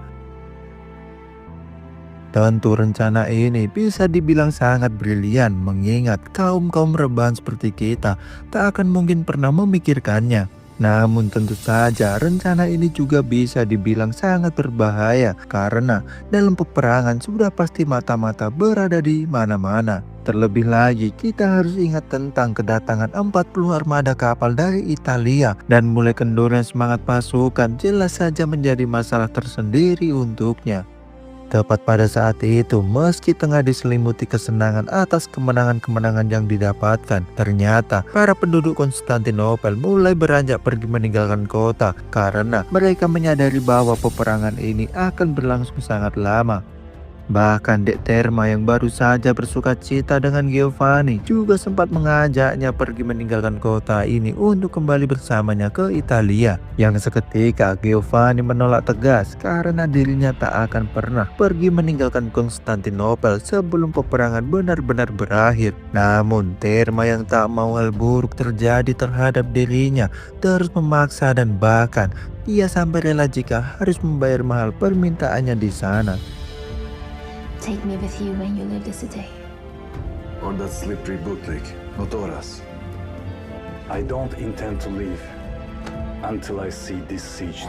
Tentu rencana ini bisa dibilang sangat brilian, mengingat kaum-kaum rebahan seperti kita tak akan mungkin pernah memikirkannya. Namun tentu saja rencana ini juga bisa dibilang sangat berbahaya, karena dalam peperangan sudah pasti mata-mata berada di mana-mana. Terlebih lagi kita harus ingat tentang kedatangan 40 armada kapal dari Italia, dan mulai kendornya semangat pasukan jelas saja menjadi masalah tersendiri untuknya. Tepat pada saat itu, meski tengah diselimuti kesenangan atas kemenangan-kemenangan yang didapatkan, ternyata para penduduk Konstantinopel mulai beranjak pergi meninggalkan kota karena mereka menyadari bahwa peperangan ini akan berlangsung sangat lama. Bahkan Dek Therma yang baru saja bersuka cita dengan Giovanni juga sempat mengajaknya pergi meninggalkan kota ini untuk kembali bersamanya ke Italia. Yang seketika Giovanni menolak tegas karena dirinya tak akan pernah pergi meninggalkan Konstantinopel sebelum peperangan benar-benar berakhir. Namun Therma yang tak mau hal buruk terjadi terhadap dirinya terus memaksa, dan bahkan ia sampai rela jika harus membayar mahal permintaannya di sana. Take me with you when you leave the city. On that slippery bootleg, not Horas. I don't intend to leave until I see this siege.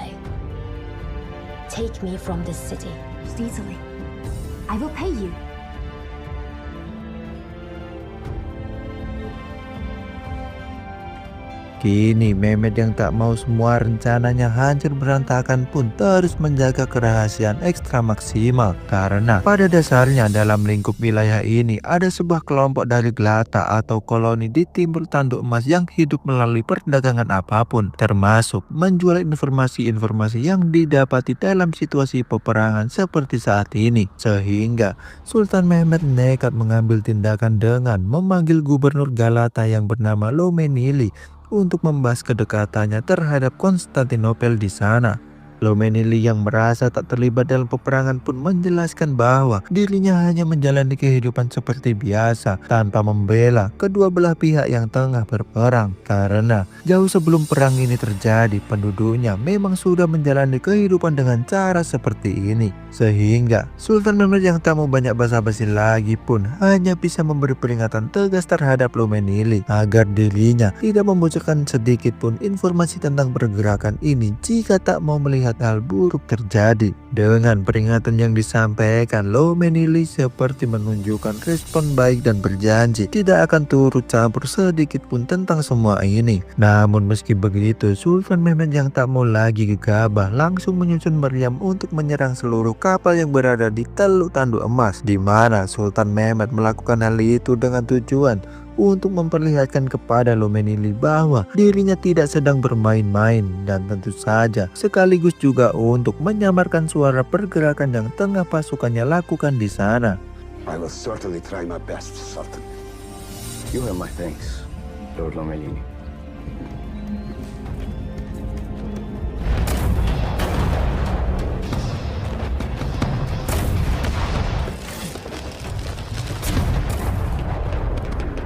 Take me from this city. Easily. I will pay you. Kini Mehmed yang tak mau semua rencananya hancur berantakan pun terus menjaga kerahasiaan ekstra maksimal, karena pada dasarnya dalam lingkup wilayah ini ada sebuah kelompok dari Glata atau koloni di timur Tanduk Emas yang hidup melalui perdagangan apapun, termasuk menjual informasi-informasi yang didapati dalam situasi peperangan seperti saat ini. Sehingga Sultan Mehmed nekat mengambil tindakan dengan memanggil gubernur Galata yang bernama Lomenili untuk membahas kedekatannya terhadap Konstantinopel di sana. Lomenili yang merasa tak terlibat dalam peperangan pun menjelaskan bahwa dirinya hanya menjalani kehidupan seperti biasa tanpa membela kedua belah pihak yang tengah berperang, karena jauh sebelum perang ini terjadi penduduknya memang sudah menjalani kehidupan dengan cara seperti ini. Sehingga Sultan Mehmed yang tak mau banyak basa-basi lagi pun hanya bisa memberi peringatan tegas terhadap Lomenili agar dirinya tidak membocorkan sedikit pun informasi tentang pergerakan ini jika tak mau melihat hal buruk terjadi. Dengan peringatan yang disampaikan, Lomenili seperti menunjukkan respon baik dan berjanji tidak akan turut campur sedikit pun tentang semua ini. Namun meski begitu, Sultan Mehmed yang tak mau lagi gegabah langsung menyusun meriam untuk menyerang seluruh kapal yang berada di Teluk Tanduk Emas, di mana Sultan Mehmed melakukan hal itu dengan tujuan untuk memperlihatkan kepada Lomenili bahwa dirinya tidak sedang bermain-main, dan tentu saja sekaligus juga untuk menyamarkan suara pergerakan yang tengah pasukannya lakukan di sana. I will certainly try my best, Sultan. You have my thanks, Lord Lomenili.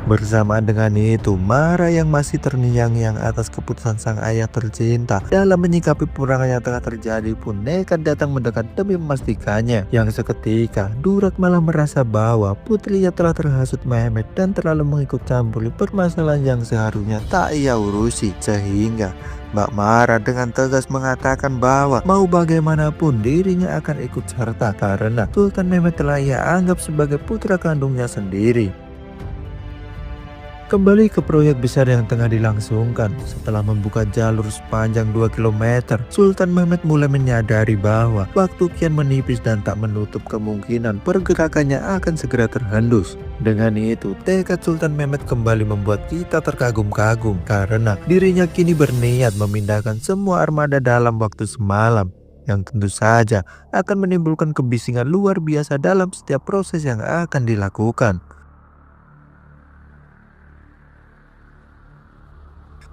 Bersamaan dengan itu, Mara yang masih terngiang-ngiang atas keputusan sang ayah tercinta dalam menyikapi peperangan yang tengah terjadi pun nekat datang mendekat demi memastikannya. Yang seketika, Durat malah merasa bahwa putrinya telah terhasut Mehmed dan terlalu mengikut campuri permasalahan yang seharusnya tak ia urusi. Sehingga Mbak Mara dengan tegas mengatakan bahwa mau bagaimanapun dirinya akan ikut serta, karena Sultan Mehmed telah ia anggap sebagai putra kandungnya sendiri. Kembali ke proyek besar yang tengah dilangsungkan, setelah membuka jalur sepanjang 2 km, Sultan Mehmed mulai menyadari bahwa waktu kian menipis dan tak menutup kemungkinan pergerakannya akan segera terhendus. Dengan itu, tekad Sultan Mehmed kembali membuat kita terkagum-kagum, karena dirinya kini berniat memindahkan semua armada dalam waktu semalam. yang tentu saja akan menimbulkan kebisingan luar biasa dalam setiap proses yang akan dilakukan.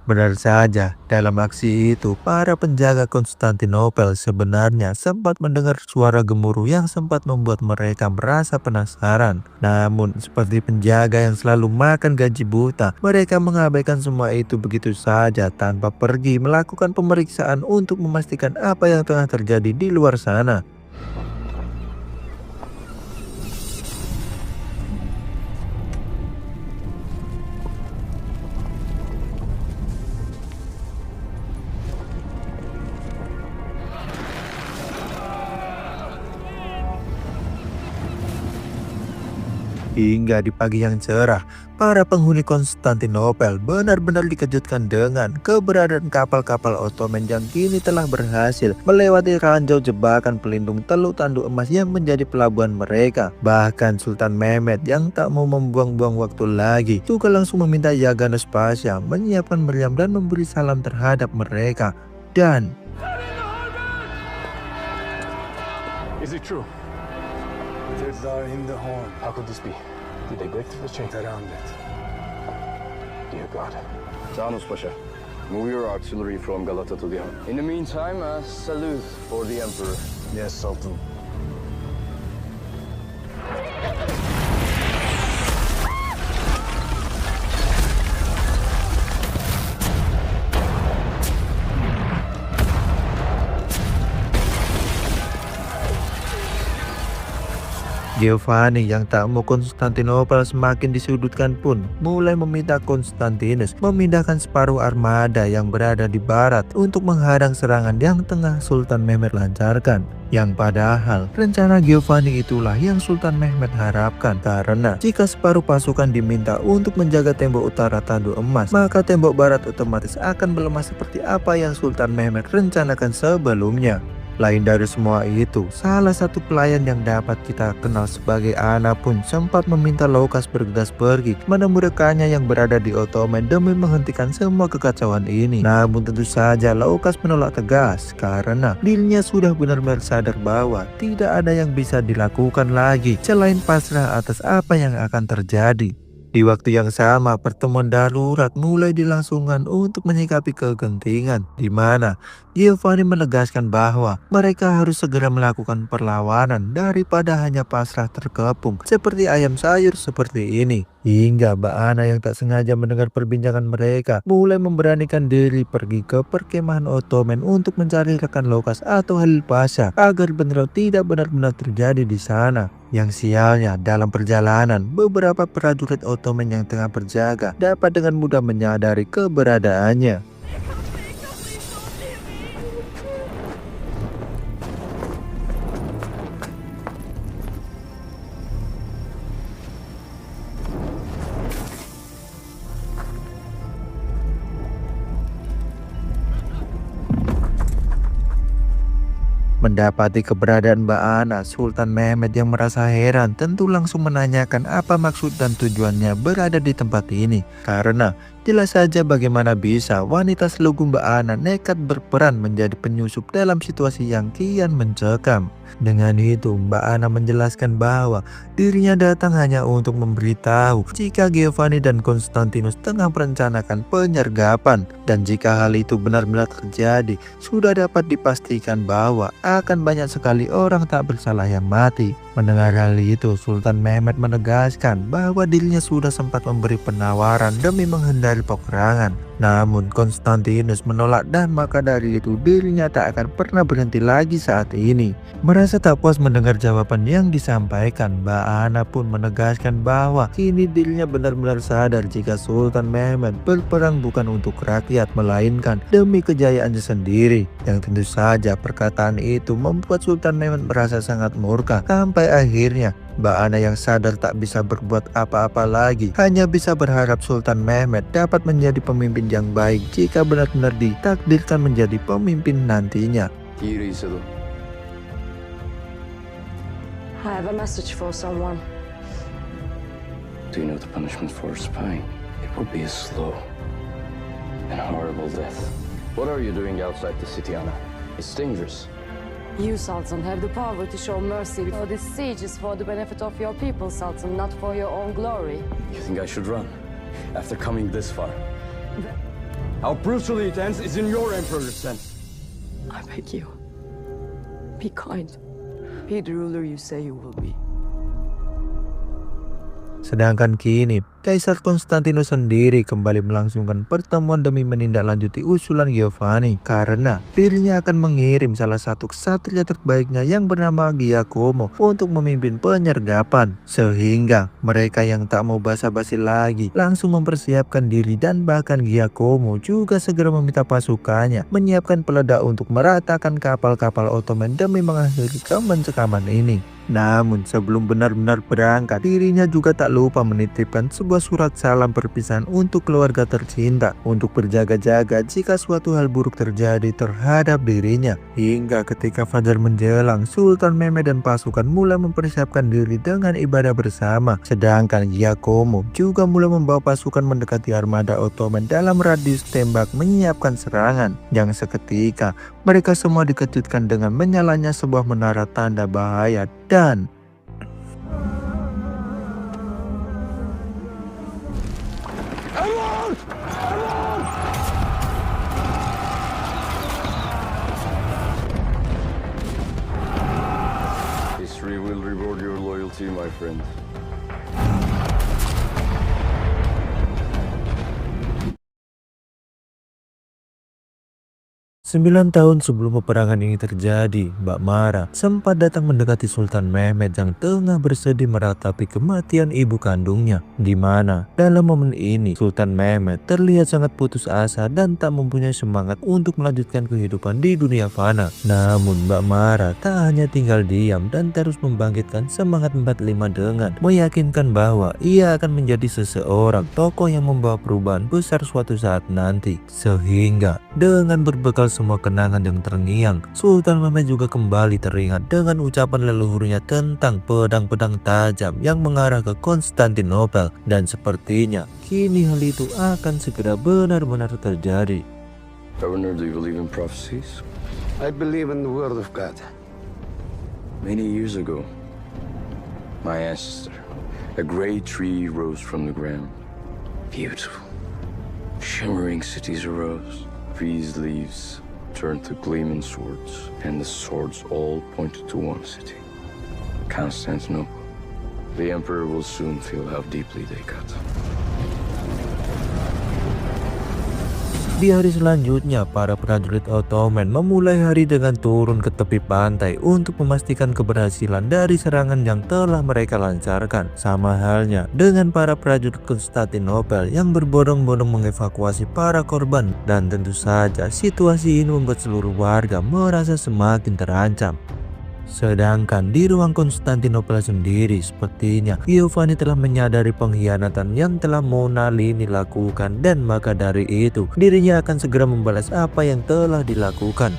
Benar saja, dalam aksi itu, para penjaga Konstantinopel sebenarnya sempat mendengar suara gemuruh yang sempat membuat mereka merasa penasaran. Namun, seperti penjaga yang selalu makan gaji buta, mereka mengabaikan semua itu begitu saja tanpa pergi melakukan pemeriksaan untuk memastikan apa yang tengah terjadi di luar sana. Hingga di pagi yang cerah, para penghuni Konstantinopel benar-benar dikejutkan dengan keberadaan kapal-kapal Ottoman yang kini telah berhasil melewati ranjau jebakan pelindung Teluk Tanduk Emas yang menjadi pelabuhan mereka. Bahkan Sultan Mehmed yang tak mau membuang-buang waktu lagi juga langsung meminta Yaganos Pasha menyiapkan meriam dan memberi salam terhadap mereka. Dan Is it true? They are in the horn. How could this be? Did they break through the chain around it? Dear God. Janos Pasha, move your artillery from Galata to the horn. In the meantime, a salute for the Emperor. Yes, Sultan. Giovanni yang tak mau Konstantinopel semakin disudutkan pun mulai meminta Konstantinus memindahkan separuh armada yang berada di barat untuk menghadang serangan yang tengah Sultan Mehmed lancarkan. Yang padahal rencana Giovanni itulah yang Sultan Mehmed harapkan, karena jika separuh pasukan diminta untuk menjaga tembok utara Tanduk Emas, maka tembok barat otomatis akan melemah seperti apa yang Sultan Mehmed rencanakan sebelumnya. Lain dari semua itu, salah satu pelayan yang dapat kita kenal sebagai Ana pun sempat meminta Loukas bergegas pergi menemui rekannya yang berada di Ottoman demi menghentikan semua kekacauan ini. Namun tentu saja Loukas menolak tegas karena dirinya sudah benar-benar sadar bahwa tidak ada yang bisa dilakukan lagi selain pasrah atas apa yang akan terjadi. Di waktu yang sama, pertemuan darurat mulai dilangsungkan untuk menyikapi kegentingan, di mana Giovanni menegaskan bahwa mereka harus segera melakukan perlawanan daripada hanya pasrah terkepung seperti ayam sayur seperti ini. Hingga Mbak Ana yang tak sengaja mendengar perbincangan mereka mulai memberanikan diri pergi ke perkemahan Ottoman untuk mencari rekan Loukas atau Halil Pasha agar bentrok tidak benar-benar terjadi di sana. Yang sialnya, dalam perjalanan, beberapa prajurit Ottoman yang tengah berjaga dapat dengan mudah menyadari keberadaannya. Mendapati keberadaan Mbak Ana, Sultan Mehmed yang merasa heran tentu langsung menanyakan apa maksud dan tujuannya berada di tempat ini. Karena jelas saja bagaimana bisa wanita selugu Mbak Ana nekat berperan menjadi penyusup dalam situasi yang kian mencekam. Dengan itu, Mbak Ana menjelaskan bahwa dirinya datang hanya untuk memberitahu jika Giovanni dan Konstantinus tengah merencanakan penyergapan. Dan jika hal itu benar-benar terjadi, sudah dapat dipastikan bahwa akan banyak sekali orang tak bersalah yang mati. Mendengar hal itu, Sultan Mehmed menegaskan bahwa dirinya sudah sempat memberi penawaran demi menghindari peperangan. Namun Konstantinus menolak dan maka dari itu dirinya tak akan pernah berhenti lagi saat ini. Merasa tak puas mendengar jawaban yang disampaikan, Mbak Ana pun menegaskan bahwa kini dirinya benar-benar sadar jika Sultan Mehmed berperang bukan untuk rakyat melainkan demi kejayaannya sendiri. Yang tentu saja perkataan itu membuat Sultan Mehmed merasa sangat murka, sampai akhirnya Mbak Ana yang sadar tak bisa berbuat apa-apa lagi hanya bisa berharap Sultan Mehmed dapat menjadi pemimpin yang baik jika benar-benar ditakdirkan menjadi pemimpin nantinya. I have a message for someone. Do you know the punishment for spying? It would be a slow and horrible death. What are you doing outside the city, Anna? It's dangerous. You, Sultan, have the power to show mercy. For this siege is for the benefit of your people, Sultan, not for your own glory. You think I should run? After coming this far? How brutally it ends is in your Emperor's sense. I beg you, be kind. Be the ruler you say you will be. Sedangkan kini, Kaisar Konstantinus sendiri kembali melangsungkan pertemuan demi menindaklanjuti usulan Giovanni karena dirinya akan mengirim salah satu ksatria terbaiknya yang bernama Giacomo untuk memimpin penyergapan. Sehingga mereka yang tak mau basa-basi lagi langsung mempersiapkan diri dan bahkan Giacomo juga segera meminta pasukannya menyiapkan peledak untuk meratakan kapal-kapal Ottoman demi mengakhiri kemencekaman ini. Namun sebelum benar-benar berangkat, dirinya juga tak lupa menitipkan sebuah surat salam perpisahan untuk keluarga tercinta untuk berjaga-jaga jika suatu hal buruk terjadi terhadap dirinya. Hingga ketika fajar menjelang, Sultan Mehmed dan pasukan mulai mempersiapkan diri dengan ibadah bersama. Sedangkan Giacomo juga mulai membawa pasukan mendekati armada Ottoman dalam radius tembak menyiapkan serangan. Yang seketika mereka semua dikejutkan dengan menyalanya sebuah menara tanda bahaya dan History will reward your loyalty, my friend. 9 tahun sebelum peperangan ini terjadi, Mbak Mara sempat datang mendekati Sultan Mehmed yang tengah bersedih meratapi kematian ibu kandungnya. Di mana dalam momen ini Sultan Mehmed terlihat sangat putus asa dan tak mempunyai semangat untuk melanjutkan kehidupan di dunia fana. Namun Mbak Mara tak hanya tinggal diam dan terus membangkitkan semangat 45 dengan meyakinkan bahwa ia akan menjadi seseorang tokoh yang membawa perubahan besar suatu saat nanti. Sehingga dengan berbekal semua kenangan yang terngiang, Sultan Mehmed juga kembali teringat dengan ucapan leluhurnya tentang pedang-pedang tajam yang mengarah ke Konstantinopel, dan sepertinya kini hal itu akan segera benar-benar terjadi. Governor, do you believe in prophecies? I believe in the word of God. Many years ago, my ancestor, a great tree rose from the ground. Beautiful. Shimmering cities arose. Trees' leaves turned to gleaming swords, and the swords all pointed to one city, Constantinople. The Emperor will soon feel how deeply they cut. Di hari selanjutnya, para prajurit Ottoman memulai hari dengan turun ke tepi pantai untuk memastikan keberhasilan dari serangan yang telah mereka lancarkan. Sama halnya dengan para prajurit Konstantinopel yang berbondong-bondong mengevakuasi para korban, dan tentu saja situasi ini membuat seluruh warga merasa semakin terancam. Sedangkan di ruang Konstantinopel sendiri, sepertinya Giovanni telah menyadari pengkhianatan yang telah Mona Lini lakukan, dan maka dari itu dirinya akan segera membalas apa yang telah dilakukan.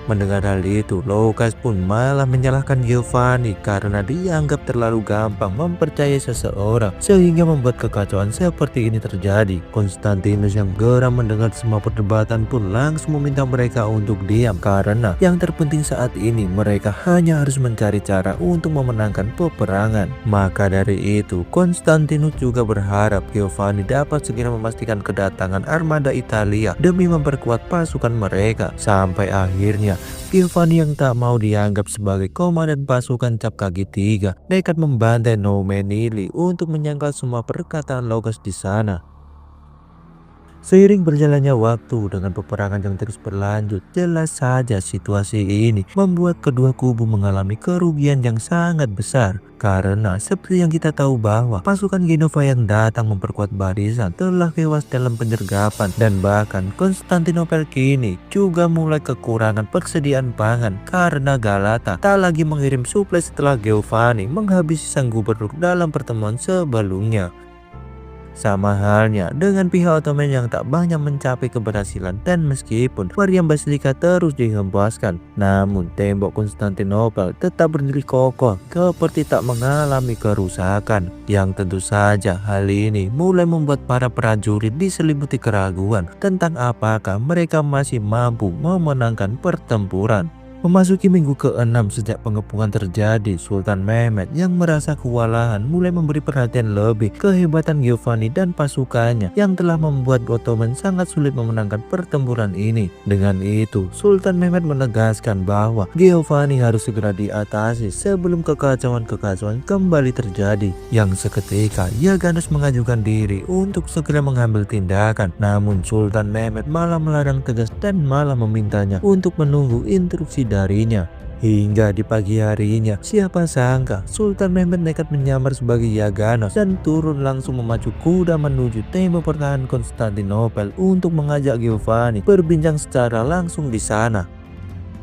Mendengar hal itu, Loukas pun malah menyalahkan Giovanni karena dianggap terlalu gampang mempercayai seseorang sehingga membuat kekacauan seperti ini terjadi. Konstantinus yang geram mendengar semua perdebatan pun langsung meminta mereka untuk diam karena yang terpenting saat ini mereka hanya harus mencari cara untuk memenangkan peperangan. Maka dari itu, Konstantinus juga berharap Giovanni dapat segera memastikan kedatangan armada Italia demi memperkuat pasukan mereka. Sampai akhirnya Giovanni yang tak mau dianggap sebagai komandan pasukan cap kaki 3 nekat membantai Noumenili untuk menyangkal semua perkataan Loukas di sana. Seiring berjalannya waktu dengan peperangan yang terus berlanjut, jelas saja situasi ini membuat kedua kubu mengalami kerugian yang sangat besar. Karena seperti yang kita tahu bahwa pasukan Genova yang datang memperkuat barisan telah tewas dalam penyergapan, dan bahkan Konstantinopel kini juga mulai kekurangan persediaan pangan karena Galata tak lagi mengirim suplai setelah Giovanni menghabisi sang gubernur dalam pertemuan sebelumnya. Sama halnya dengan pihak Ottoman yang tak banyak mencapai keberhasilan, dan meskipun meriam Basilika terus dihempaskan, namun tembok Konstantinopel tetap berdiri kokoh seperti tak mengalami kerusakan. Yang tentu saja hal ini mulai membuat para prajurit diselimuti keraguan tentang apakah mereka masih mampu memenangkan pertempuran. Memasuki minggu ke-6 sejak pengepungan terjadi, Sultan Mehmed yang merasa kewalahan mulai memberi perhatian lebih ke kehebatan Giovanni dan pasukannya yang telah membuat Ottoman sangat sulit memenangkan pertempuran ini. Dengan itu, Sultan Mehmed menegaskan bahwa Giovanni harus segera diatasi sebelum kekacauan-kekacauan kembali terjadi. Yang seketika, Jaganus mengajukan diri untuk segera mengambil tindakan. Namun Sultan Mehmed malah melarang tegas dan malah memintanya untuk menunggu instruksi darinya. Hingga di pagi harinya, siapa sangka Sultan Mehmed nekat menyamar sebagai Jaganus dan turun langsung memacu kuda menuju tembok pertahanan Konstantinopel untuk mengajak Giovanni berbincang secara langsung di sana.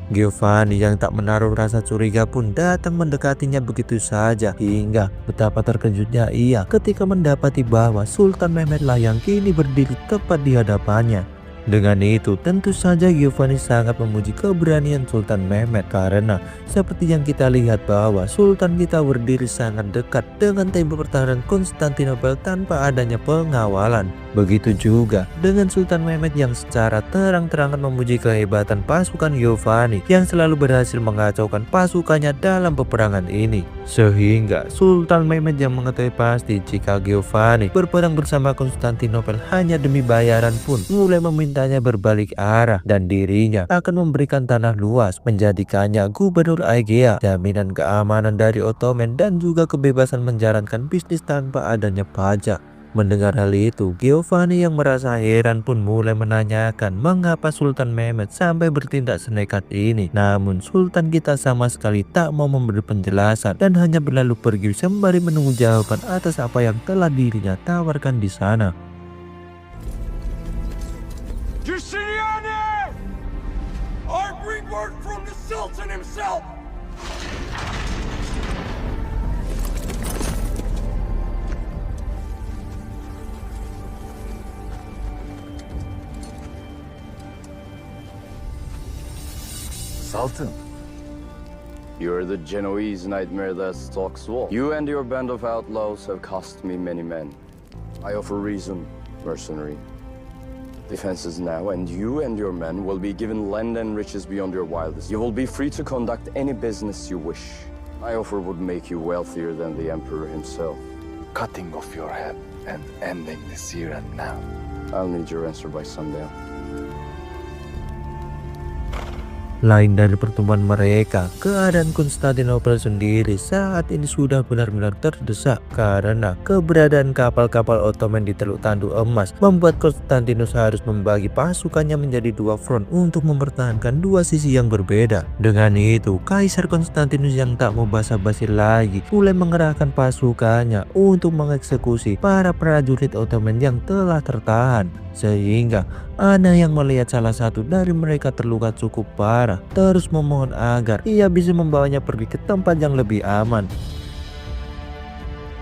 Giovanni yang tak menaruh rasa curiga pun datang mendekatinya begitu saja, hingga betapa terkejutnya ia ketika mendapati bahwa Sultan Mehmed lah yang kini berdiri tepat di hadapannya. Dengan itu, tentu saja Giovanni sangat memuji keberanian Sultan Mehmed karena seperti yang kita lihat bahwa Sultan kita berdiri sangat dekat dengan tembok pertahanan Konstantinopel tanpa adanya pengawalan. Begitu juga dengan Sultan Mehmed yang secara terang-terangan memuji kehebatan pasukan Giovanni yang selalu berhasil mengacaukan pasukannya dalam peperangan ini. Sehingga Sultan Mehmed yang mengetahui pasti jika Giovanni berperang bersama Konstantinopel hanya demi bayaran pun mulai memintanya berbalik arah dan dirinya akan memberikan tanah luas menjadikannya gubernur Aegea, jaminan keamanan dari Ottoman dan juga kebebasan menjalankan bisnis tanpa adanya pajak. Mendengar hal itu, Giovanni yang merasa heran pun mulai menanyakan mengapa Sultan Mehmed sampai bertindak senekat ini. Namun Sultan kita sama sekali tak mau memberi penjelasan dan hanya berlalu pergi sembari menunggu jawaban atas apa yang telah dirinya tawarkan di sana. Justiniani! I bring word from the Sultan himself! Sultan, you're the Genoese nightmare that stalks wall. You and your band of outlaws have cost me many men. I offer reason, mercenary. Defenses now, and you and your men will be given land and riches beyond your wildest. You will be free to conduct any business you wish. My offer would make you wealthier than the Emperor himself. Cutting off your head and ending this here and now. I'll need your answer by sundown. Lain dari pertemuan mereka, keadaan Konstantinopel sendiri saat ini sudah benar-benar terdesak karena keberadaan kapal-kapal Ottoman di Teluk Tandu Emas membuat Konstantinus harus membagi pasukannya menjadi dua front untuk mempertahankan dua sisi yang berbeda. Dengan itu, Kaisar Konstantinus yang tak mau basa-basi lagi mulai mengerahkan pasukannya untuk mengeksekusi para prajurit Ottoman yang telah tertahan. Sehingga Ana yang melihat salah satu dari mereka terluka cukup parah terus memohon agar ia bisa membawanya pergi ke tempat yang lebih aman.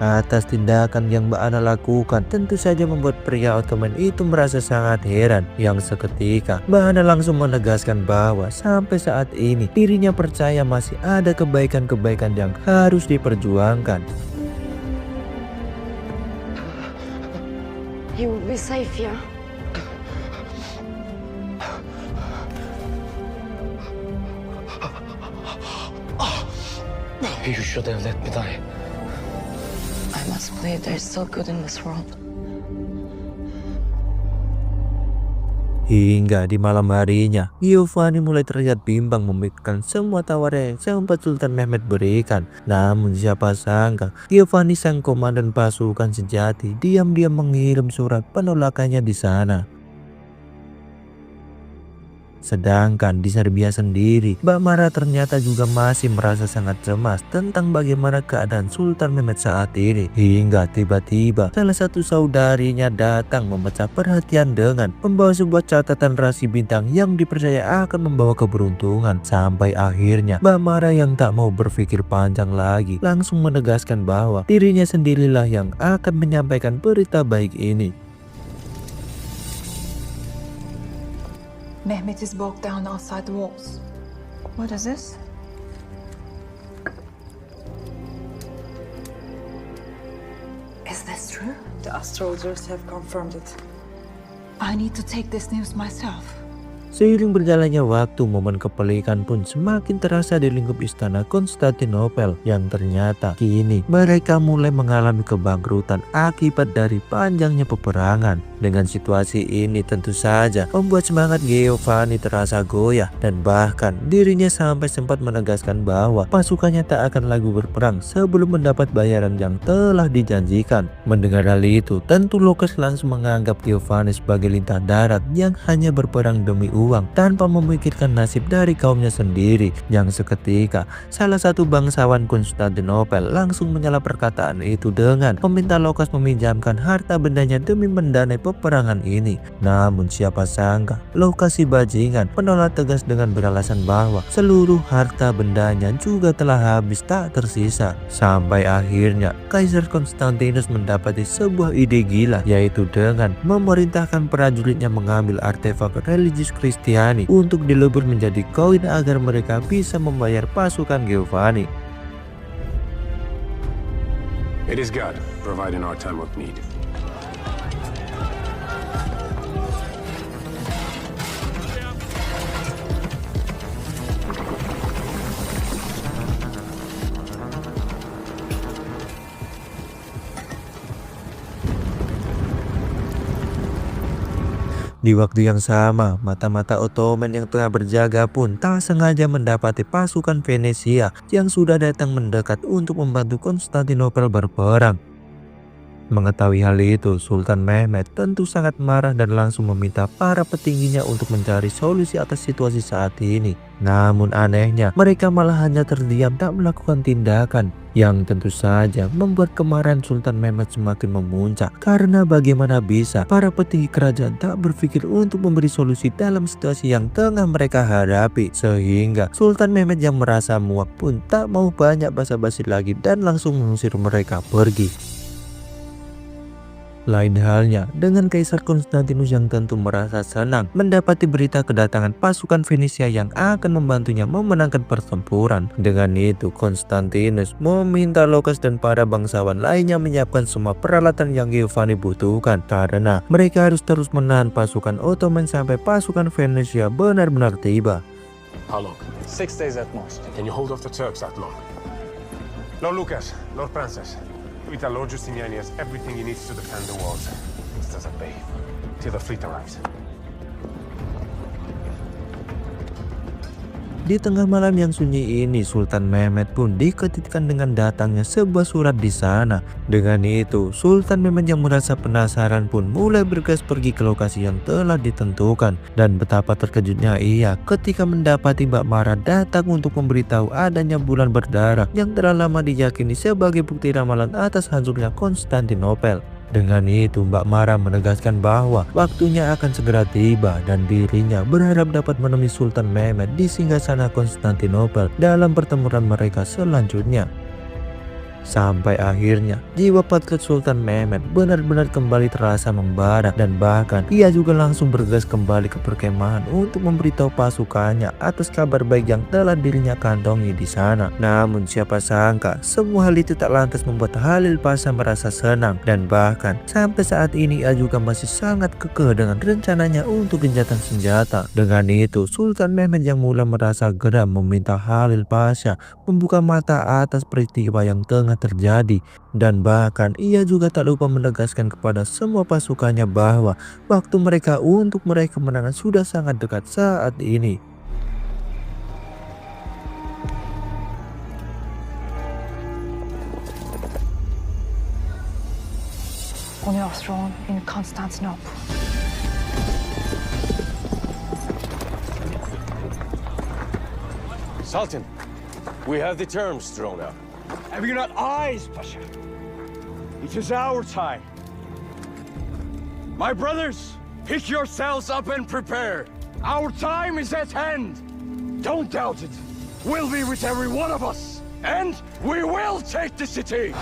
Atas tindakan yang Mbak Ana lakukan tentu saja membuat pria Ottoman itu merasa sangat heran. Yang seketika Mbak Ana langsung menegaskan bahwa sampai saat ini dirinya percaya masih ada kebaikan-kebaikan yang harus diperjuangkan. You will be safe here. You should have let me die. I must believe there's still good in this world. Hingga di malam harinya, Giovanni mulai terlihat bimbang memikirkan semua tawaran yang sempat Sultan Mehmed berikan. Namun siapa sangka, Giovanni sang komandan pasukan sejati diam-diam mengirim surat penolakannya di sana. Sedangkan di Serbia sendiri, Mbak Mara ternyata juga masih merasa sangat cemas tentang bagaimana keadaan Sultan Mehmed saat ini. Hingga tiba-tiba salah satu saudarinya datang memecah perhatian dengan membawa sebuah catatan rasi bintang yang dipercaya akan membawa keberuntungan. Sampai akhirnya Mbak Mara yang tak mau berpikir panjang lagi langsung menegaskan bahwa dirinya sendirilah yang akan menyampaikan berita baik ini. Mehmet is bogged down outside the walls. What is this? Is this true? The astrologers have confirmed it. I need to take this news myself. Seiring berjalannya waktu, momen kepelikan pun semakin terasa di lingkup istana Konstantinopel yang ternyata kini mereka mulai mengalami kebangkrutan akibat dari panjangnya peperangan. Dengan situasi ini tentu saja membuat semangat Giovanni terasa goyah dan bahkan dirinya sampai sempat menegaskan bahwa pasukannya tak akan lagi berperang sebelum mendapat bayaran yang telah dijanjikan. Mendengar hal itu, tentu Lucas langsung menganggap Giovanni sebagai lintah darat yang hanya berperang demi uang tanpa memikirkan nasib dari kaumnya sendiri. Yang seketika salah satu bangsawan Konstantinopel langsung menyela perkataan itu dengan meminta Lucas meminjamkan harta bendanya demi mendanai peperangan ini. Namun siapa sangka Lucas si bajingan menolak tegas dengan beralasan bahwa seluruh harta bendanya juga telah habis tak tersisa. Sampai akhirnya Kaisar Konstantinus mendapati sebuah ide gila, yaitu dengan memerintahkan prajuritnya mengambil artefak religius Kristiani untuk dilebur menjadi koin agar mereka bisa membayar pasukan Giovanni. It is God providing our time of need. Di waktu yang sama, mata-mata Ottoman yang tengah berjaga pun tak sengaja mendapati pasukan Venesia yang sudah datang mendekat untuk membantu Konstantinopel berperang. Mengetahui hal itu, Sultan Mehmed tentu sangat marah dan langsung meminta para petingginya untuk mencari solusi atas situasi saat ini. Namun anehnya, mereka malah hanya terdiam tak melakukan tindakan, yang tentu saja membuat kemarahan Sultan Mehmed semakin memuncak. Karena bagaimana bisa para petinggi kerajaan tak berpikir untuk memberi solusi dalam situasi yang tengah mereka hadapi. Sehingga Sultan Mehmed yang merasa muak pun tak mau banyak basa-basi lagi dan langsung mengusir mereka pergi. Lain halnya dengan Kaisar Konstantinus yang tentu merasa senang mendapati berita kedatangan pasukan Venesia yang akan membantunya memenangkan pertempuran. Dengan itu, Konstantinus meminta Lucas dan para bangsawan lainnya menyiapkan semua peralatan yang Giovanni butuhkan, karena mereka harus terus menahan pasukan Ottoman sampai pasukan Venesia benar-benar tiba. How long? 6 days at most. Can you hold off the Turks that long? Lord Lucas, Lord Francis, we tell Lord Justiniani has everything he needs to defend the walls. Just as a babe, till the fleet arrives. Di tengah malam yang sunyi ini, Sultan Mehmed pun dikejutkan dengan datangnya sebuah surat di sana. Dengan itu, Sultan Mehmed yang merasa penasaran pun mulai bergegas pergi ke lokasi yang telah ditentukan. Dan betapa terkejutnya ia ketika mendapati Mbak Mara datang untuk memberitahu adanya bulan berdarah yang telah lama diyakini sebagai bukti ramalan atas hancurnya Konstantinopel. Dengan itu, Mbak Mara menegaskan bahwa waktunya akan segera tiba dan dirinya berharap dapat menemui Sultan Mehmed di singgasana Konstantinopel dalam pertemuan mereka selanjutnya. Sampai akhirnya jiwa patriot Sultan Mehmed benar-benar kembali terasa membara, dan bahkan ia juga langsung bergegas kembali ke perkemahan untuk memberitahu pasukannya atas kabar baik yang telah dirinya kantongi di sana. Namun siapa sangka semua hal itu tak lantas membuat Halil Pasha merasa senang, dan bahkan sampai saat ini ia juga masih sangat kekeh dengan rencananya untuk gencatan senjata. Dengan itu, Sultan Mehmed yang mulai merasa geram meminta Halil Pasha membuka mata atas peristiwa yang tengah terjadi, dan bahkan ia juga tak lupa menegaskan kepada semua pasukannya bahwa waktu mereka untuk meraih kemenangan sudah sangat dekat saat ini. On your throne in Constantinople. Sultan, we have the terms drawn up. Have you not eyes, Pasha? It is our time. My brothers, pick yourselves up and prepare. Our time is at hand. Don't doubt it. We'll be with every one of us. And we will take the city.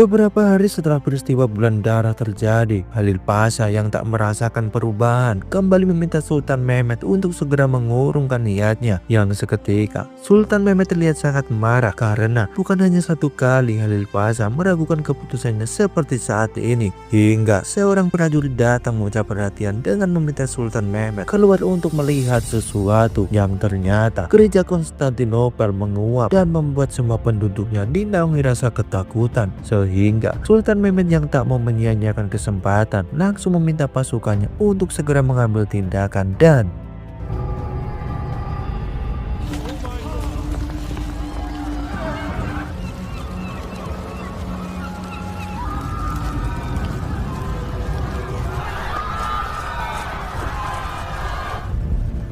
Beberapa hari setelah peristiwa bulan darah terjadi, Halil Pasha yang tak merasakan perubahan kembali meminta Sultan Mehmet untuk segera mengurungkan niatnya. Yang seketika, Sultan Mehmet terlihat sangat marah karena bukan hanya satu kali Halil Pasha meragukan keputusannya seperti saat ini, hingga seorang prajurit datang mengucap perhatian dengan meminta Sultan Mehmet keluar untuk melihat sesuatu yang ternyata gereja Konstantinopel menguap dan membuat semua penduduknya dinaungi rasa ketakutan, sehingga Sultan Mehmet yang tak mau menyia-nyiakan kesempatan langsung meminta pasukannya untuk segera mengambil tindakan dan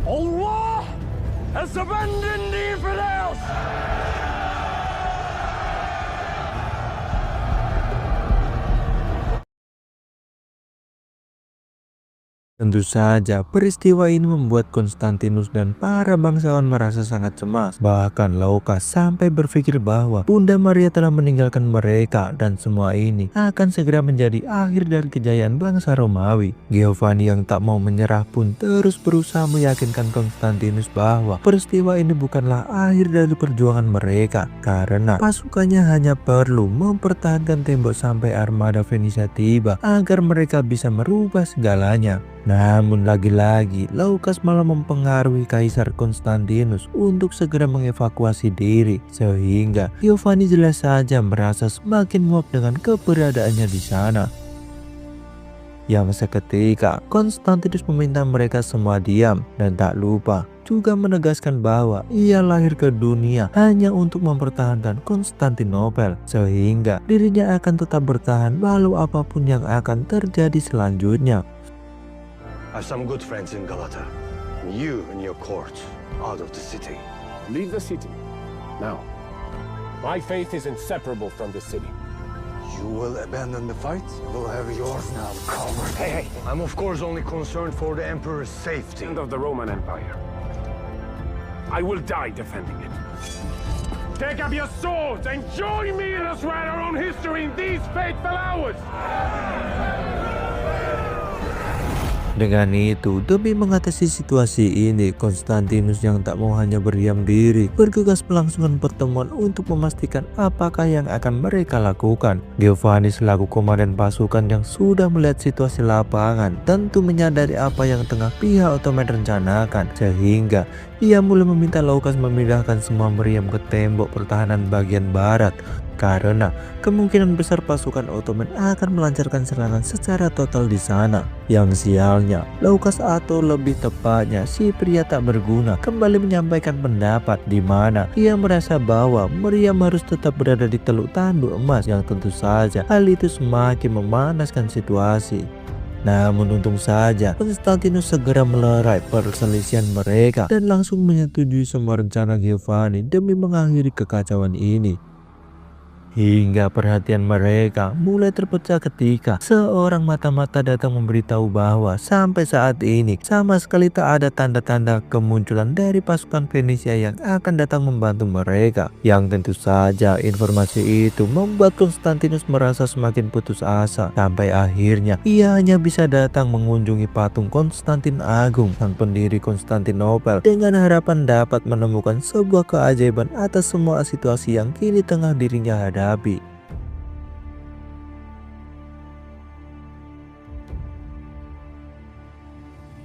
Allah has abandoned the infidels! tentu saja peristiwa ini membuat Konstantinus dan para bangsawan merasa sangat cemas. Bahkan Loukas sampai berpikir bahwa Bunda Maria telah meninggalkan mereka dan semua ini akan segera menjadi akhir dari kejayaan bangsa Romawi. Giovanni yang tak mau menyerah pun terus berusaha meyakinkan Konstantinus bahwa peristiwa ini bukanlah akhir dari perjuangan mereka, karena pasukannya hanya perlu mempertahankan tembok sampai armada Venesia tiba agar mereka bisa merubah segalanya. Namun lagi-lagi Loukas malah mempengaruhi Kaisar Konstantinus untuk segera mengevakuasi diri, sehingga Giovanni jelas saja merasa semakin muak dengan keberadaannya di sana. Yang seketika Konstantinus meminta mereka semua diam dan tak lupa juga menegaskan bahwa ia lahir ke dunia hanya untuk mempertahankan Konstantinopel, sehingga dirinya akan tetap bertahan walau apapun yang akan terjadi selanjutnya. I have some good friends in Galata. You and your court out of the city. Leave the city. Now. My faith is inseparable from the city. You will abandon the fight? You will have yours now covered. Hey, I'm of course only concerned for the Emperor's safety. End of the Roman Empire. I will die defending it. Take up your swords and join me in us write our own history in these fateful hours! Dengan itu, demi mengatasi situasi ini, Konstantinus yang tak mau hanya berdiam diri bergegas melangsungan pertemuan untuk memastikan apakah yang akan mereka lakukan. Giovanni selaku komandan pasukan yang sudah melihat situasi lapangan tentu menyadari apa yang tengah pihak Ottoman rencanakan, sehingga ia mulai meminta Loukas memindahkan semua meriam ke tembok pertahanan bagian barat, karena kemungkinan besar pasukan Ottoman akan melancarkan serangan secara total di sana. Yang sialnya, Loukas atau lebih tepatnya si pria tak berguna kembali menyampaikan pendapat di mana ia merasa bahwa meriam harus tetap berada di Teluk Tanduk Emas, yang tentu saja hal itu semakin memanaskan situasi. Namun untung saja Konstantinus segera melerai perselisihan mereka dan langsung menyetujui semua rencana Giovanni demi mengakhiri kekacauan ini. Hingga perhatian mereka mulai terpecah ketika seorang mata-mata datang memberitahu bahwa sampai saat ini sama sekali tak ada tanda-tanda kemunculan dari pasukan Venesia yang akan datang membantu mereka. Yang tentu saja informasi itu membuat Konstantinus merasa semakin putus asa, sampai akhirnya ia hanya bisa datang mengunjungi patung Konstantin Agung, sang pendiri Konstantinopel, dengan harapan dapat menemukan sebuah keajaiban atas semua situasi yang kini tengah dirinya hadapi.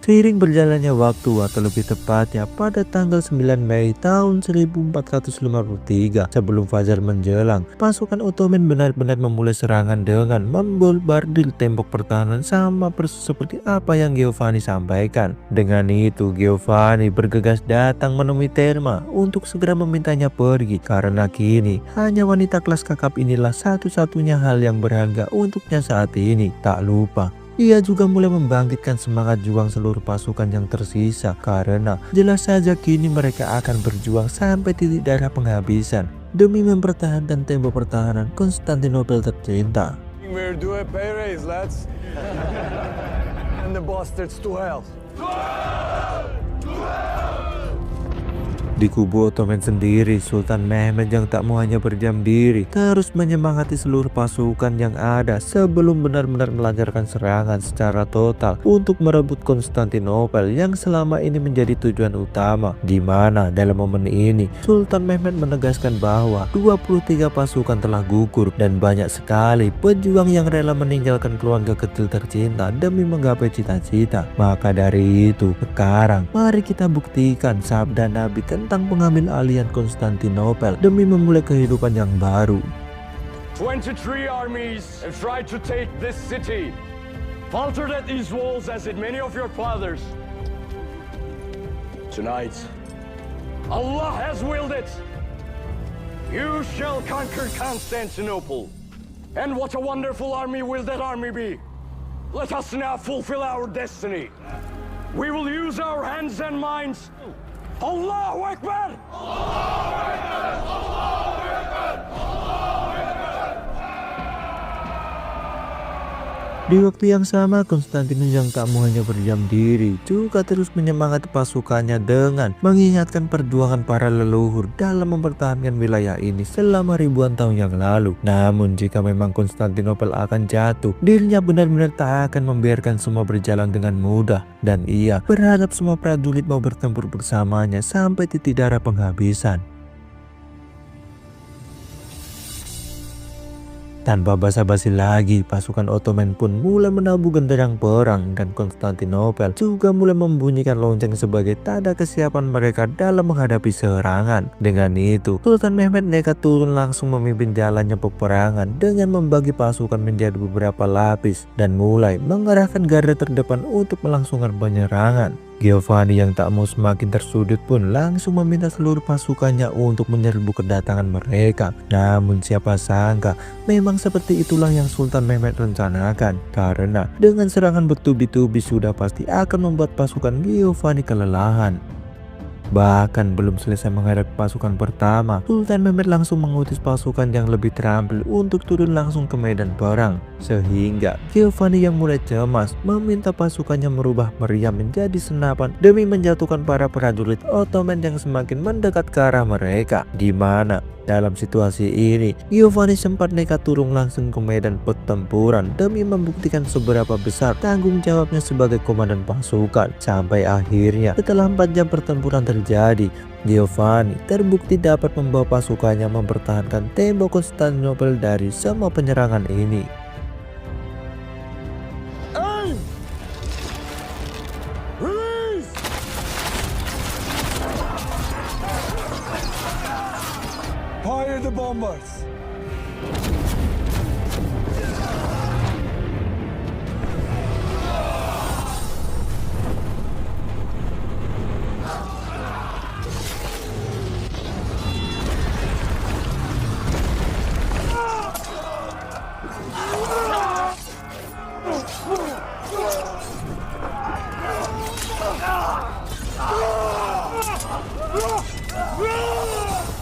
Seiring berjalannya waktu, atau lebih tepatnya pada tanggal 9 Mei tahun 1453, sebelum fajar menjelang, pasukan Ottoman benar-benar memulai serangan dengan membombardir tembok pertahanan sama persis seperti apa yang Giovanni sampaikan. Dengan itu, Giovanni bergegas datang menemui Therma untuk segera memintanya pergi, karena kini hanya wanita kelas kakap inilah satu-satunya hal yang berharga untuknya saat ini. Tak lupa, ia juga mulai membangkitkan semangat juang seluruh pasukan yang tersisa, karena jelas saja kini mereka akan berjuang sampai titik darah penghabisan demi mempertahankan tembok pertahanan Konstantinopel tercinta. We're doing pay raise, lads. And the bastards to hell. Di kubu Ottoman sendiri, Sultan Mehmed yang tak mau hanya berdiam diri, terus menyemangati seluruh pasukan yang ada sebelum benar-benar melancarkan serangan secara total untuk merebut Konstantinopel yang selama ini menjadi tujuan utama. Di mana dalam momen ini, Sultan Mehmed menegaskan bahwa 23 pasukan telah gugur dan banyak sekali pejuang yang rela meninggalkan keluarga kecil tercinta demi menggapai cita-cita. Maka dari itu, sekarang mari kita buktikan sabda Nabi tentang pengambil alihan Konstantinopel demi memulai kehidupan yang baru. 23 armies have tried to take this city, faltered at these walls as did many of your fathers. Tonight, Allah has willed it. You shall conquer Constantinople. And what a wonderful army will that army be. Let us now fulfill our destiny. We will use our hands and minds. Allahu Akbar! Allahu Akbar! Allahu Akbar! Allahu Akbar! Di waktu yang sama, Konstantinus yang tak mau hanya berdiam diri juga terus menyemangati pasukannya dengan mengingatkan perjuangan para leluhur dalam mempertahankan wilayah ini selama ribuan tahun yang lalu. Namun jika memang Konstantinopel akan jatuh, dirinya benar-benar tak akan membiarkan semua berjalan dengan mudah, dan ia berharap semua prajurit mau bertempur bersamanya sampai titik darah penghabisan. Tanpa basa-basi lagi, pasukan Ottoman pun mulai menabuh genderang perang dan Konstantinopel juga mulai membunyikan lonceng sebagai tanda kesiapan mereka dalam menghadapi serangan. Dengan itu, Sultan Mehmed nekat turun langsung memimpin jalannya peperangan dengan membagi pasukan menjadi beberapa lapis dan mulai mengerahkan garda terdepan untuk melangsungkan penyerangan. Giovanni yang tak mau semakin tersudut pun langsung meminta seluruh pasukannya untuk menyerbu kedatangan mereka. Namun siapa sangka memang seperti itulah yang Sultan Mehmed rencanakan, karena dengan serangan bertubi-tubi sudah pasti akan membuat pasukan Giovanni kelelahan. Bahkan belum selesai menghadapi pasukan pertama, Sultan Mehmed langsung mengutus pasukan yang lebih terampil untuk turun langsung ke medan perang. Sehingga Giovanni yang mulai cemas meminta pasukannya merubah meriam menjadi senapan demi menjatuhkan para prajurit Ottoman yang semakin mendekat ke arah mereka. Di mana dalam situasi ini, Giovanni sempat nekat turun langsung ke medan pertempuran demi membuktikan seberapa besar tanggung jawabnya sebagai komandan pasukan. Sampai akhirnya, setelah 4 jam pertempuran terjadi, Giovanni terbukti dapat membawa pasukannya mempertahankan tembok Konstantinopel dari semua penyerangan ini. Fire the bombers!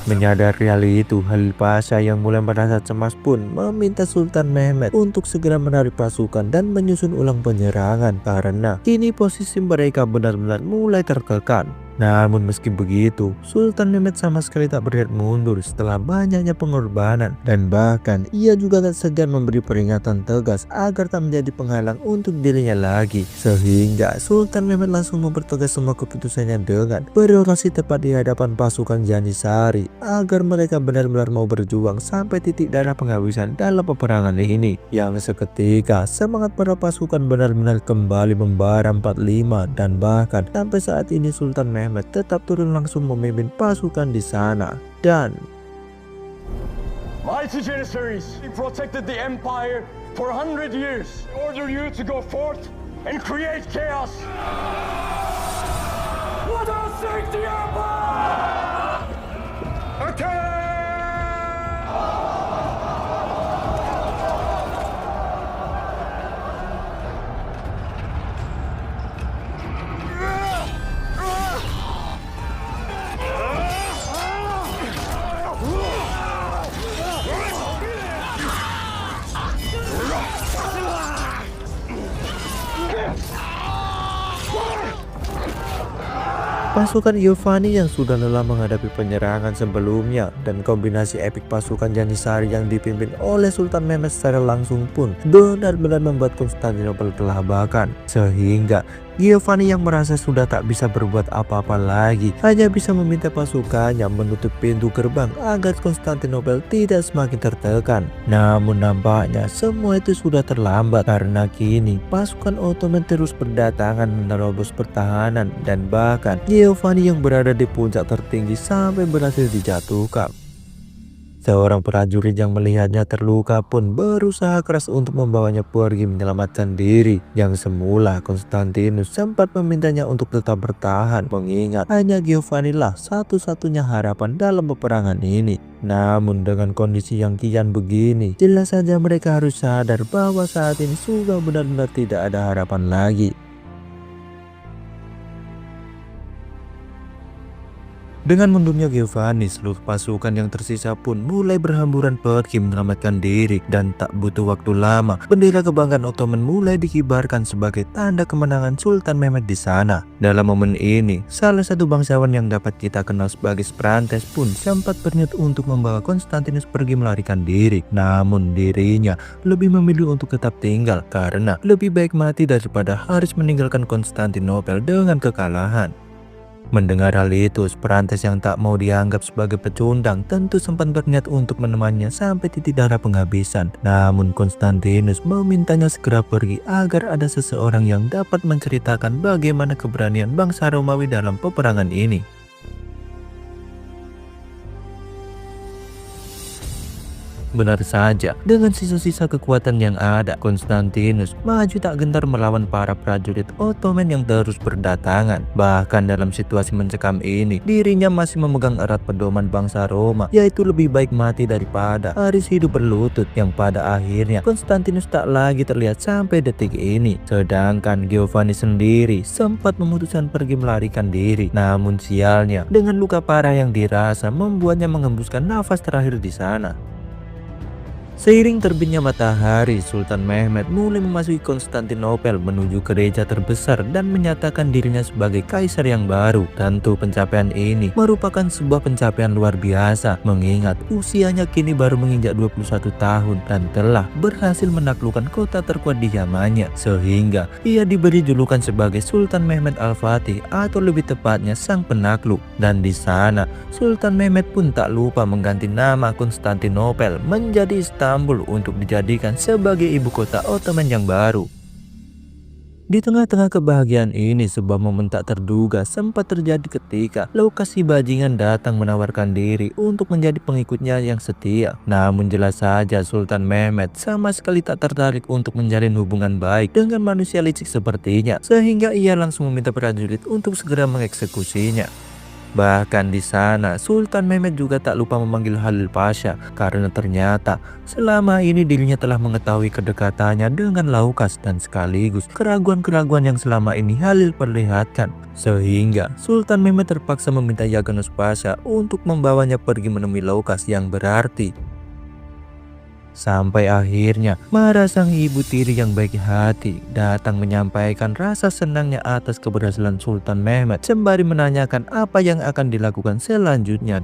Menyadari hal itu, Khalil Pasha yang mulai merasa cemas pun meminta Sultan Mehmed untuk segera menarik pasukan dan menyusun ulang penyerangan, karena kini posisi mereka benar-benar mulai tertekan. Namun meski begitu, Sultan Mehmed sama sekali tak berniat mundur setelah banyaknya pengorbanan, dan bahkan ia juga tak segan memberi peringatan tegas agar tak menjadi penghalang untuk dirinya lagi. Sehingga Sultan Mehmed langsung mempertegas semua keputusannya dengan berorasi tepat di hadapan pasukan Janissary agar mereka benar-benar mau berjuang sampai titik darah penghabisan dalam peperangan ini. Yang seketika semangat para pasukan benar-benar kembali membara 45, dan bahkan sampai saat ini Sultan Mehmed tetap turun langsung memimpin pasukan di sana. Dan Mighty Janissaries, we protected the empire for 100 years. I order you to go forth and create chaos. Let us take the empire! Attack! Pasukan Giovanni yang sudah lelah menghadapi penyerangan sebelumnya dan kombinasi epik pasukan Janissary yang dipimpin oleh Sultan Mehmed secara langsung pun benar-benar membuat Konstantinopel kelabakan, sehingga Giovanni yang merasa sudah tak bisa berbuat apa-apa lagi hanya bisa meminta pasukannya menutup pintu gerbang agar Konstantinopel tidak semakin tertekan. Namun nampaknya semua itu sudah terlambat karena kini pasukan Ottoman terus berdatangan menerobos pertahanan dan bahkan Giovanni yang berada di puncak tertinggi sampai berhasil dijatuhkan. Seorang prajurit yang melihatnya terluka pun berusaha keras untuk membawanya pergi menyelamatkan diri. Yang semula Konstantinus sempat memintanya untuk tetap bertahan, mengingat hanya Giovanni lah satu-satunya harapan dalam peperangan ini. Namun dengan kondisi yang kian begini, jelas saja mereka harus sadar bahwa saat ini sudah benar-benar tidak ada harapan lagi. Dengan mundurnya Giovanni, seluruh pasukan yang tersisa pun mulai berhamburan pergi menyelamatkan diri, dan tak butuh waktu lama, bendera kebanggaan Ottoman mulai dikibarkan sebagai tanda kemenangan Sultan Mehmed di sana. Dalam momen ini, salah satu bangsawan yang dapat kita kenal sebagai Sprantes pun sempat berniat untuk membawa Konstantinus pergi melarikan diri. Namun dirinya lebih memilih untuk tetap tinggal karena lebih baik mati daripada harus meninggalkan Konstantinopel dengan kekalahan. Mendengar hal itu, Sprantes yang tak mau dianggap sebagai pecundang tentu sempat berniat untuk menemaninya sampai titik darah penghabisan. Namun Konstantinus memintanya segera pergi agar ada seseorang yang dapat menceritakan bagaimana keberanian bangsa Romawi dalam peperangan ini. Benar saja, dengan sisa-sisa kekuatan yang ada, Konstantinus maju tak gentar melawan para prajurit Ottoman yang terus berdatangan. Bahkan dalam situasi mencekam ini, dirinya masih memegang erat pedoman bangsa Roma, yaitu lebih baik mati daripada harus hidup berlutut, yang pada akhirnya Konstantinus tak lagi terlihat sampai detik ini. Sedangkan Giovanni sendiri sempat memutuskan pergi melarikan diri. Namun sialnya, dengan luka parah yang dirasa membuatnya menghembuskan nafas terakhir di sana. Seiring terbitnya matahari, Sultan Mehmed mulai memasuki Konstantinopel menuju gereja terbesar dan menyatakan dirinya sebagai kaisar yang baru. Tentu pencapaian ini merupakan sebuah pencapaian luar biasa, mengingat usianya kini baru menginjak 21 tahun dan telah berhasil menaklukkan kota terkuat di zamannya, sehingga ia diberi julukan sebagai Sultan Mehmed Al-Fatih, atau lebih tepatnya Sang Penakluk. Dan di sana, Sultan Mehmed pun tak lupa mengganti nama Konstantinopel menjadi Istanbul untuk dijadikan sebagai ibu kota Ottoman yang baru. Di tengah-tengah kebahagiaan ini, sebuah momen tak terduga sempat terjadi ketika Loukas si bajingan datang menawarkan diri untuk menjadi pengikutnya yang setia. Namun jelas saja Sultan Mehmed sama sekali tak tertarik untuk menjalin hubungan baik dengan manusia licik sepertinya, sehingga ia langsung meminta prajurit untuk segera mengeksekusinya. Bahkan di sana, Sultan Mehmed juga tak lupa memanggil Halil Pasha karena ternyata selama ini dirinya telah mengetahui kedekatannya dengan Loukas dan sekaligus keraguan-keraguan yang selama ini Halil perlihatkan. Sehingga Sultan Mehmed terpaksa meminta Yaganus Pasha untuk membawanya pergi menemui Loukas, yang berarti sampai akhirnya Mara sang ibu tiri yang baik hati datang menyampaikan rasa senangnya atas keberhasilan Sultan Mehmed sembari menanyakan apa yang akan dilakukan selanjutnya.